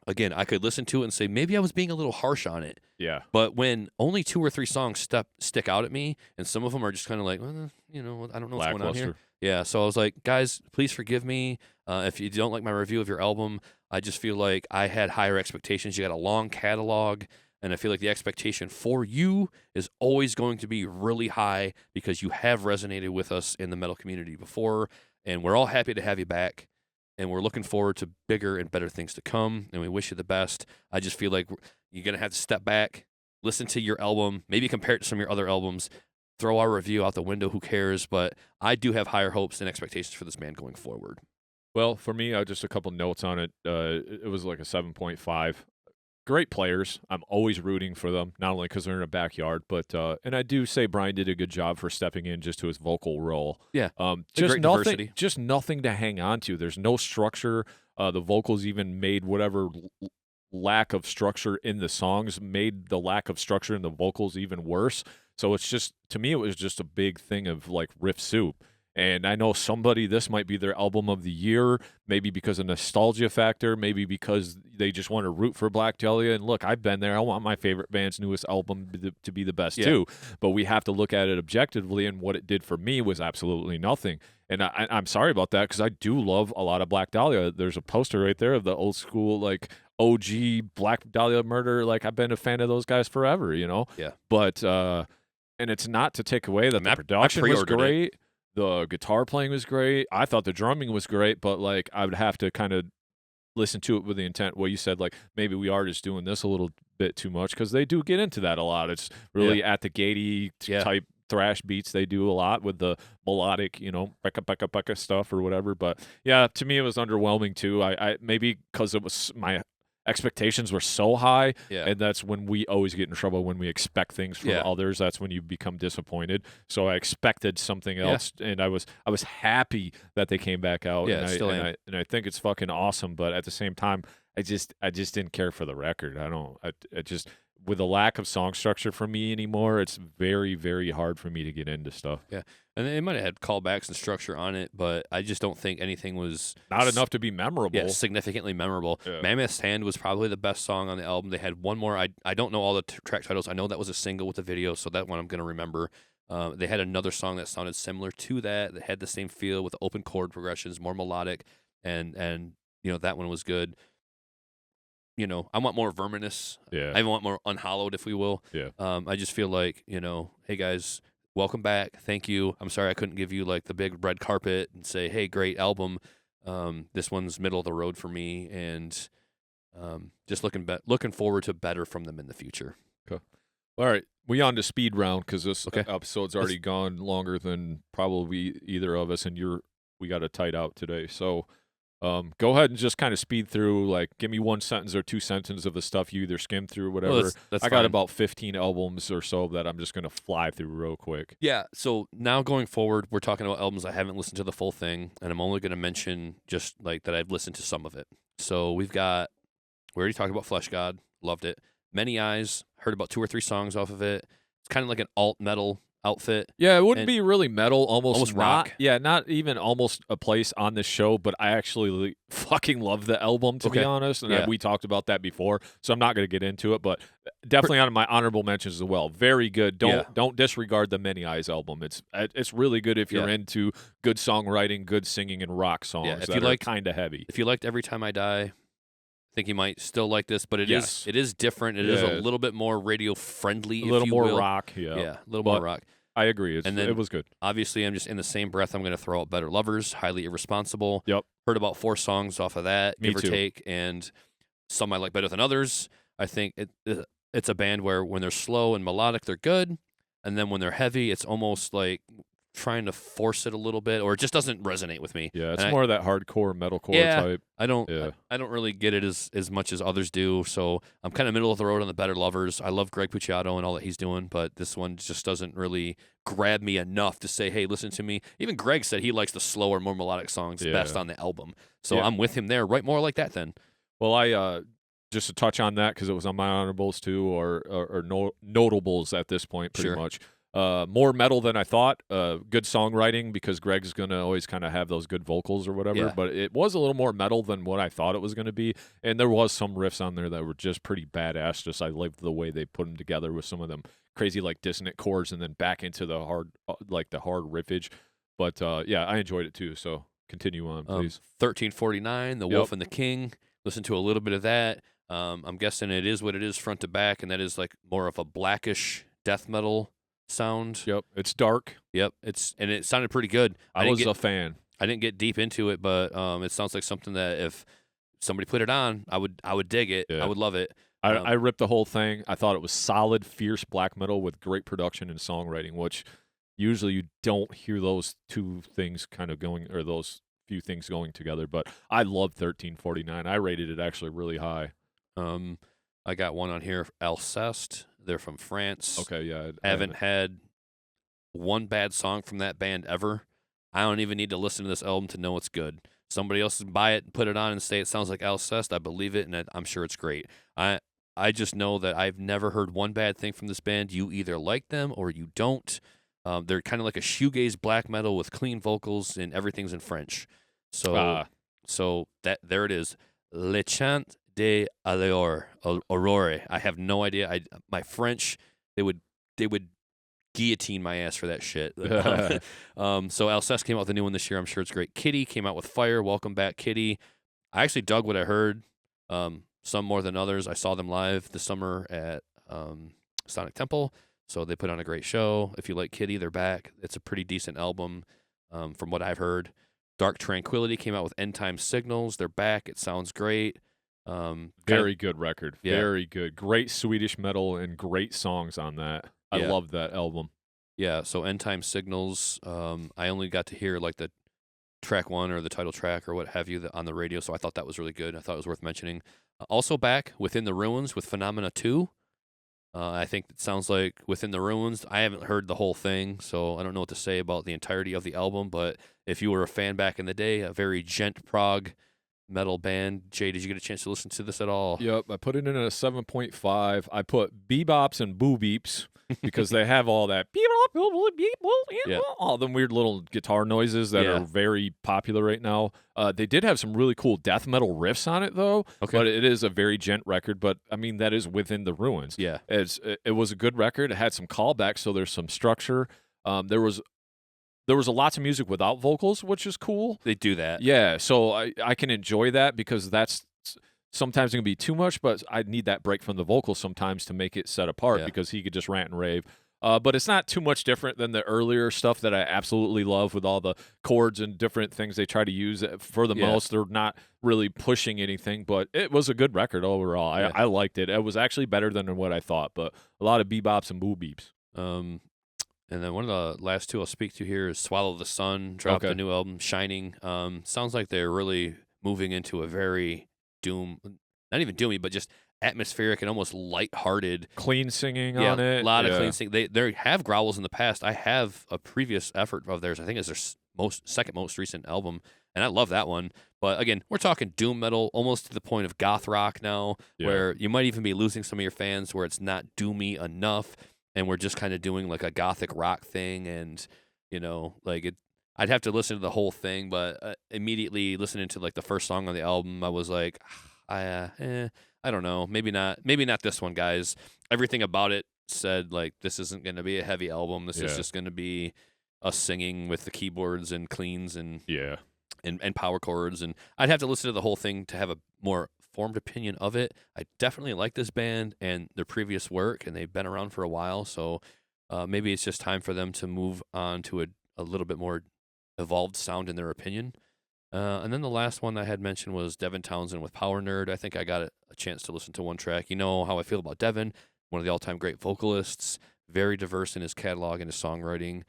again, I could listen to it and say, maybe I was being a little harsh on it. Yeah. But when only 2 or 3 songs stick out at me, and some of them are just kind of like, well, you know, I don't know what's going on here. Yeah, so I was like, guys, please forgive me. If you don't like my review of your album, I just feel like I had higher expectations. You got a long catalog. And I feel like the expectation for you is always going to be really high because you have resonated with us in the metal community before. And we're all happy to have you back. And we're looking forward to bigger and better things to come. And we wish you the best. I just feel like you're going to have to step back, listen to your album, maybe compare it to some of your other albums, throw our review out the window. Who cares? But I do have higher hopes and expectations for this band going forward. Well, for me, just a couple notes on it. It was like a 7.5. Great players. I'm always rooting for them, not only because they're in a backyard, but and I do say Brian did a good job for stepping in just to his vocal role. Yeah, just nothing to hang on to. There's no structure. The vocals even made whatever lack of structure in the songs made the lack of structure in the vocals even worse. So it's just, to me, it was just a big thing of like riff soup. And I know this might be their album of the year, maybe because of nostalgia factor, maybe because they just want to root for Black Dahlia. And look, I've been there. I want my favorite band's newest album to be the best too. But we have to look at it objectively, and what it did for me was absolutely nothing. And I'm sorry about that because I do love a lot of Black Dahlia. There's a poster right there of the old school, like, OG Black Dahlia Murder. Like, I've been a fan of those guys forever, you know? Yeah. But, and it's not to take away that the production was great. The guitar playing was great. I thought the drumming was great, but like I would have to kind of listen to it with the intent. Well, you said like maybe we are just doing this a little bit too much because they do get into that a lot. It's really at the gatey type thrash beats they do a lot with the melodic, you know, becca stuff or whatever. But yeah, to me it was underwhelming too. I maybe because it was my expectations were so high, and that's when we always get in trouble when we expect things from others. That's when you become disappointed. So I expected something else, and I was happy that they came back out. Yeah, and I think it's fucking awesome. But at the same time, I just didn't care for the record. I just with a lack of song structure for me anymore, it's very, very hard for me to get into stuff. Yeah. And they might have had callbacks and structure on it, but I just don't think anything was... Not enough to be memorable. Yeah, significantly memorable. Yeah. Mammoth's Hand was probably the best song on the album. They had one more. I don't know all the track titles. I know that was a single with a video, so that one I'm going to remember. They had another song that sounded similar to that had the same feel with open chord progressions, more melodic, and you know, that one was good. You know, I want more Verminous. Yeah. I want more Unhallowed, if we will. Yeah. I just feel like, you know, hey guys, welcome back. Thank you. I'm sorry I couldn't give you like the big red carpet and say, hey, great album. This one's middle of the road for me, and just looking forward to better from them in the future. Okay. All right. We on to speed round because this Okay. episode's already gone longer than probably either of us, and we got a tight out today. So go ahead and just kind of speed through, like give me 1 sentence or 2 sentences of the stuff you either skimmed through or whatever. Well, that's I got fine. about 15 albums or so that I'm just going to fly through real quick. Yeah, so now going forward, we're talking about albums I haven't listened to the full thing, and I'm only going to mention just like that I've listened to some of it. So we already talked about Flesh God, loved it. Many Eyes, heard about 2 or 3 songs off of it. It's kind of like an alt metal outfit. Yeah, it wouldn't be really metal, almost rock. Yeah, not even almost a place on this show, but I actually fucking love the album, to be honest. And we talked about that before, so I'm not going to get into it, but definitely on my honorable mentions as well. Very good. Don't disregard the Many Eyes album. It's really good if you're into good songwriting, good singing, and rock songs. Yeah, if that you like kind of heavy. If you liked Every Time I Die, I think you might still like this, but it is different. It is a little bit more radio friendly. A little more will. rock. Yeah, a little more rock. I agree. And then, it was good. Obviously, I'm just in the same breath. I'm going to throw out Better Lovers, Highly Irresponsible. Yep. Heard about 4 songs off of that, Me give or too. take, and some I like better than others. I think it's a band where when they're slow and melodic, they're good, and then when they're heavy, it's almost like trying to force it a little bit, or it just doesn't resonate with me. Yeah, it's more of that hardcore metalcore type. I don't really get it as much as others do. So I'm kind of middle of the road on the Better Lovers. I love Greg Puciato and all that he's doing, but this one just doesn't really grab me enough to say, hey, listen to me. Even Greg said he likes the slower, more melodic songs best on the album. So I'm with him there. Write more like that then. Well, I just to touch on that because it was on my honorables too, or notables at this point, pretty much. More metal than I thought. Good songwriting because Greg's going to always kind of have those good vocals or whatever, but it was a little more metal than what I thought it was going to be. And there was some riffs on there that were just pretty badass. Just I liked the way they put them together with some of them crazy like dissonant chords and then back into the hard riffage. But I enjoyed it too. So continue on, please. 1349, The Wolf and the King. Listen to a little bit of that. I'm guessing it is what it is front to back, and that is like more of a blackish death metal sound. Yep, it's dark. Yep, and it sounded pretty good. I was a fan. I didn't get deep into it, but it sounds like something that if somebody put it on, I would dig it. Yeah. I would love it. I ripped the whole thing. I thought it was solid, fierce black metal with great production and songwriting, which usually you don't hear those two things kind of going, or those few things going together. But I love 1349. I rated it actually really high. I got one on here, Alceste. They're from France. Okay, yeah. I haven't had one bad song from that band ever. I don't even need to listen to this album to know it's good. Somebody else can buy it, put it on, and say it sounds like Alceste. I believe it, and I'm sure it's great. I just know that I've never heard one bad thing from this band. You either like them or you don't. They're kind of like a shoegaze black metal with clean vocals, and everything's in French. So there it is. Le Chant de Aurore. I have no idea. My French, they would guillotine my ass for that shit. So Alceste came out with a new one this year. I'm sure it's great. Kitty came out with Fire. Welcome back, Kitty. I actually dug what I heard. Some more than others. I saw them live this summer at Sonic Temple, so they put on a great show. If you like Kitty, they're back. It's a pretty decent album from what I've heard. Dark Tranquility came out with End Time Signals. They're back. It sounds great. Very good record. Yeah. Very good. Great Swedish metal and great songs on that. I love that album. Yeah, so End Time Signals, I only got to hear like the track 1 or the title track or what have you on the radio, so I thought that was really good. I thought it was worth mentioning. Also back, Within the Ruins with Phenomena 2. I think it sounds like Within the Ruins. I haven't heard the whole thing, so I don't know what to say about the entirety of the album, but if you were a fan back in the day, a very gent prog metal band. Jay, did you get a chance to listen to this at all? Yep, I put it in at a 7.5. I put bebops and boo beeps because they have all that all them weird little guitar noises that are very popular right now. They did have some really cool death metal riffs on it though. Okay. But it is a very gent record. But I mean that is Within the Ruins. Yeah, it was a good record. It had some callbacks, so there's some structure. There was a lots of music without vocals, which is cool. They do that. Yeah, so I can enjoy that because that's sometimes it can be too much, but I need that break from the vocals sometimes to make it set apart because he could just rant and rave. but it's not too much different than the earlier stuff that I absolutely love with all the chords and different things they try to use. For the most, they're not really pushing anything, but it was a good record overall. I liked it. It was actually better than what I thought, but a lot of bebops and boo beeps. And then one of the last two I'll speak to here is Swallow the Sun, dropped a new album, Shining. Sounds like they're really moving into a very not even doomy, but just atmospheric and almost lighthearted. Clean singing on it. A lot of clean singing. They have growls in the past. I have a previous effort of theirs. I think it's their second most recent album, and I love that one. But again, we're talking doom metal, almost to the point of goth rock now, where you might even be losing some of your fans where it's not doomy enough. And we're just kind of doing like a gothic rock thing, and I'd have to listen to the whole thing, but immediately listening to like the first song on the album, I was like, I don't know, maybe not this one, guys. Everything about it said like this isn't going to be a heavy album. This is just going to be us singing with the keyboards and cleans and power chords, and I'd have to listen to the whole thing to have a more formed opinion of it. I definitely like this band and their previous work, and they've been around for a while, so maybe it's just time for them to move on to a little bit more evolved sound in their opinion. And then the last one I had mentioned was Devin Townsend with Power Nerd. I think I got a chance to listen to one track. You know how I feel about Devin, one of the all-time great vocalists, very diverse in his catalog and his songwriting.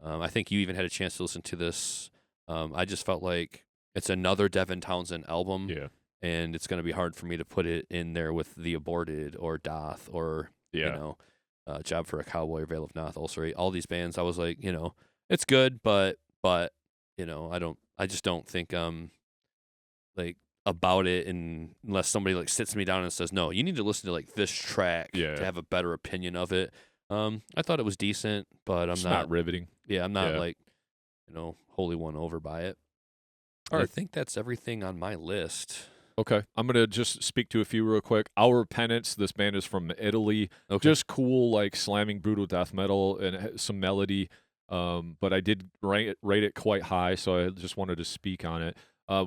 I think you even had a chance to listen to this. I just felt like it's another Devin Townsend album. Yeah. And it's going to be hard for me to put it in there with The Aborted or Doth or, Job for a Cowboy or Veil of Noth, also all these bands. I was like, it's good, but I just don't think like about it, and unless somebody like sits me down and says, no, you need to listen to like this track to have a better opinion of it. I thought it was decent, but it's not riveting. Yeah, I'm not like, wholly won over by it. All right. I think that's everything on my list. Okay, I'm going to just speak to a few real quick. Our Penance, this band is from Italy. Okay. Just cool, like slamming brutal death metal and some melody. But I did rate it quite high, so I just wanted to speak on it.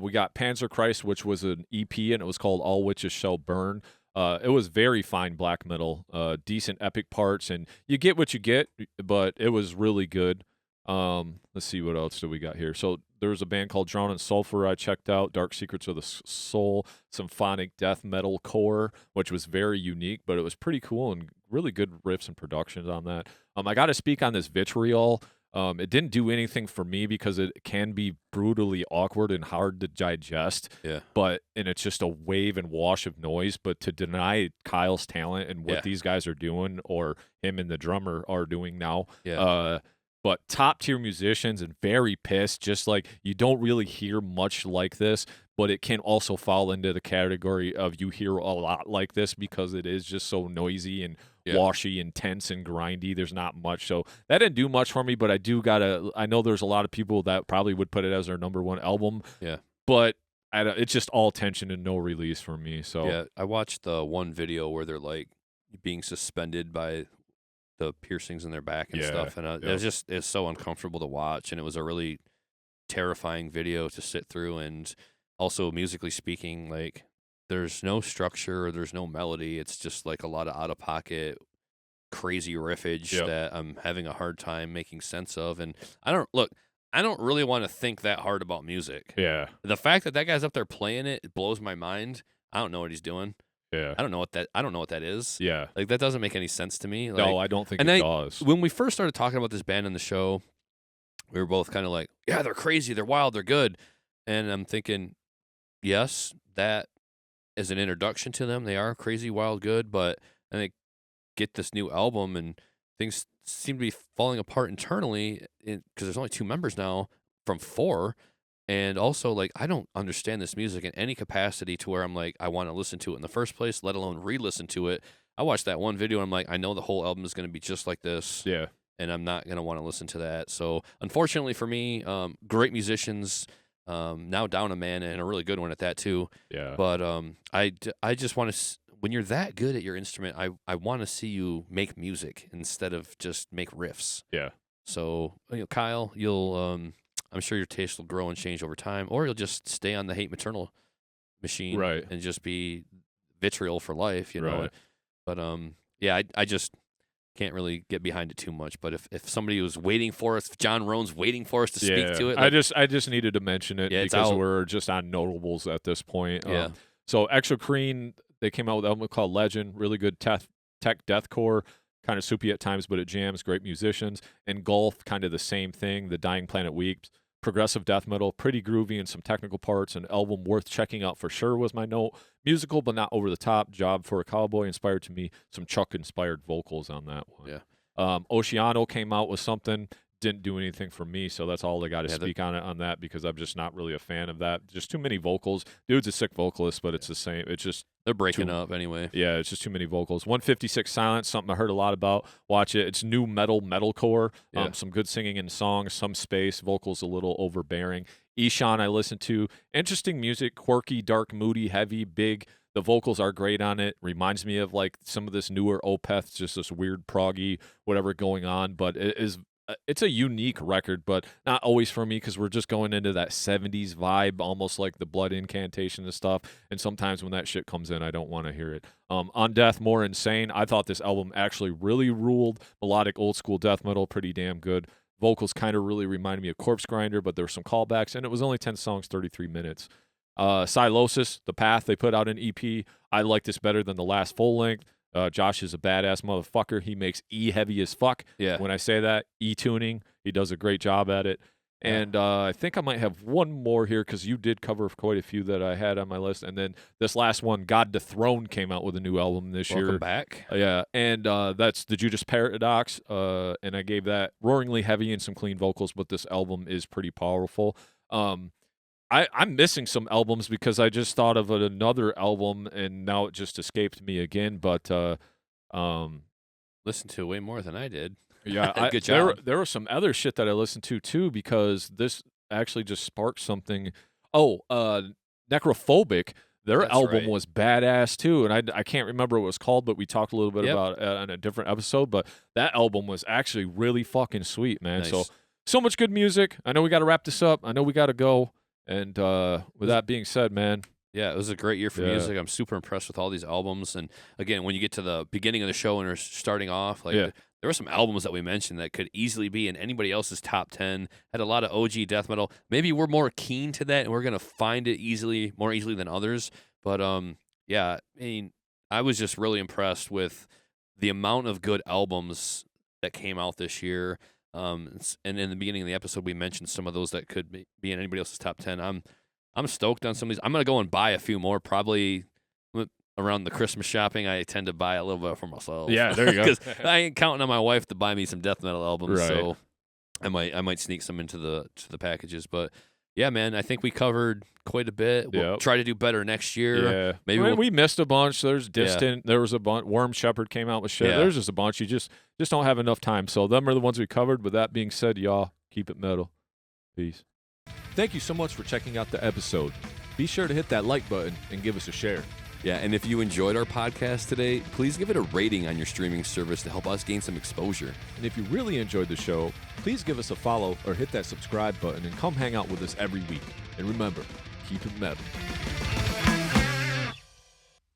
We got Panzer Christ, which was an EP, and it was called All Witches Shall Burn. It was very fine black metal, decent epic parts, and you get what you get, but it was really good. Let's see, what else do we got here? So there was a band called Drown in Sulfur I checked out, Dark Secrets of the Soul, symphonic death metal core, which was very unique, but it was pretty cool and really good riffs and productions on that. I got to speak on this Vitriol. It didn't do anything for me because it can be brutally awkward and hard to digest. Yeah. And it's just a wave and wash of noise. But to deny Kyle's talent and what these guys are doing, or him and the drummer are doing now, but top tier musicians and very pissed, just like you don't really hear much like this, but it can also fall into the category of you hear a lot like this because it is just so noisy and washy and tense and grindy. There's not much. So that didn't do much for me, but I know there's a lot of people that probably would put it as their number one album. Yeah. But it's just all tension and no release for me. So yeah, I watched the one video where they're like being suspended by the piercings in their back and stuff, and it's so uncomfortable to watch, and it was a really terrifying video to sit through. And also musically speaking, like there's no structure or there's no melody. It's just like a lot of out of pocket crazy riffage that I'm having a hard time making sense of. And I don't really want to think that hard about music. Yeah, the fact that guy's up there playing it blows my mind. I don't know what he's doing. Yeah, I don't know what that is. Yeah, like that doesn't make any sense to me. Like, no, I don't think it does. When we first started talking about this band in the show, we were both kind of like, yeah, they're crazy, they're wild, they're good. And I'm thinking, yes, that is an introduction to them. They are crazy, wild, good. But and they get this new album, and things seem to be falling apart internally because there's only 2 members now from 4. And also, like, I don't understand this music in any capacity to where I'm like, I want to listen to it in the first place, let alone re-listen to it. I watched that one video, and I'm like, I know the whole album is going to be just like this. Yeah. And I'm not going to want to listen to that. So, unfortunately for me, great musicians, now down a man, and a really good one at that, too. Yeah. But I just want to, when you're that good at your instrument, I want to see you make music instead of just make riffs. Yeah. So, Kyle, you'll... I'm sure your taste will grow and change over time, or you'll just stay on the hate maternal machine, right, and just be vitriol for life, you know. Right. But I just can't really get behind it too much. But if somebody was waiting for us, if John Roan's waiting for us to speak to it. I just needed to mention it because we're just on notables at this point. Yeah. So Exocrine, they came out with an album called Legend, really good tech deathcore, kind of soupy at times, but it jams, great musicians. Engulf, kind of the same thing, The Dying Planet Weeps. Progressive death metal, pretty groovy and some technical parts. An album worth checking out for sure was my note. Musical, but not over the top. Job for a Cowboy inspired to me. Some Chuck-inspired vocals on that one. Yeah. Oceano came out with something. Didn't do anything for me, so that's all I got to speak on that because I'm just not really a fan of that. Just too many vocals. Dude's a sick vocalist, but it's the same. It's just they're breaking up anyway. Yeah, it's just too many vocals. 156 Silence, something I heard a lot about. Watch it. It's new metalcore. Some good singing in songs, some space, vocals a little overbearing. Ishan I listened to. Interesting music, quirky, dark, moody, heavy, big. The vocals are great on it. Reminds me of like some of this newer Opeth, just this weird proggy whatever going on, but it's a unique record, but not always for me because we're just going into that 70s vibe, almost like the Blood Incantation and stuff. And sometimes when that shit comes in, I don't want to hear it. On Death, More Insane. I thought this album actually really ruled. Melodic old school death metal, pretty damn good. Vocals kind of really reminded me of Corpse Grinder, but there were some callbacks, and it was only 10 songs, 33 minutes. Silosis, The Path, they put out an EP. I like this better than the last full length. Josh is a badass motherfucker. He makes E heavy as fuck. Yeah. When I say that, E tuning, he does a great job at it. And I think I might have one more here because you did cover quite a few that I had on my list. And then this last one, God Dethroned, came out with a new album this year. Welcome back. Yeah, and that's the Judas Paradox. And I gave that roaringly heavy and some clean vocals, but this album is pretty powerful. I'm missing some albums because I just thought of another album and now it just escaped me again. But listened to way more than I did. Yeah, good job. There was some other shit that I listened to too because this actually just sparked something. Oh, Necrophobic. Their album was badass too, and I can't remember what it was called, but we talked a little bit about it on a different episode. But that album was actually really fucking sweet, man. Nice. So much good music. I know we got to wrap this up. I know we got to go. And with that being said, man. Yeah, it was a great year for music. I'm super impressed with all these albums. And again, when you get to the beginning of the show and we're starting off, there were some albums that we mentioned that could easily be in anybody else's top 10. Had a lot of OG death metal. Maybe we're more keen to that and we're going to find it more easily than others. But I mean, I was just really impressed with the amount of good albums that came out this year. And in the beginning of the episode, we mentioned some of those that could be in anybody else's top 10. I'm stoked on some of these. I'm going to go and buy a few more, probably around the Christmas shopping. I tend to buy a little bit for myself. Yeah, there you go. Because I ain't counting on my wife to buy me some death metal albums, right. So I might sneak some into the packages. But yeah, man, I think we covered quite a bit. We'll try to do better next year. Yeah, maybe we missed a bunch. There's Distant. There was a bunch. Worm Shepherd came out with shit. There's just a bunch. You just don't have enough time. So them are the ones we covered. With that being said, y'all keep it metal. Peace. Thank you so much for checking out the episode. Be sure to hit that like button and give us a share. Yeah, and if you enjoyed our podcast today, please give it a rating on your streaming service to help us gain some exposure. And if you really enjoyed the show, please give us a follow or hit that subscribe button and come hang out with us every week. And remember, keep it metal.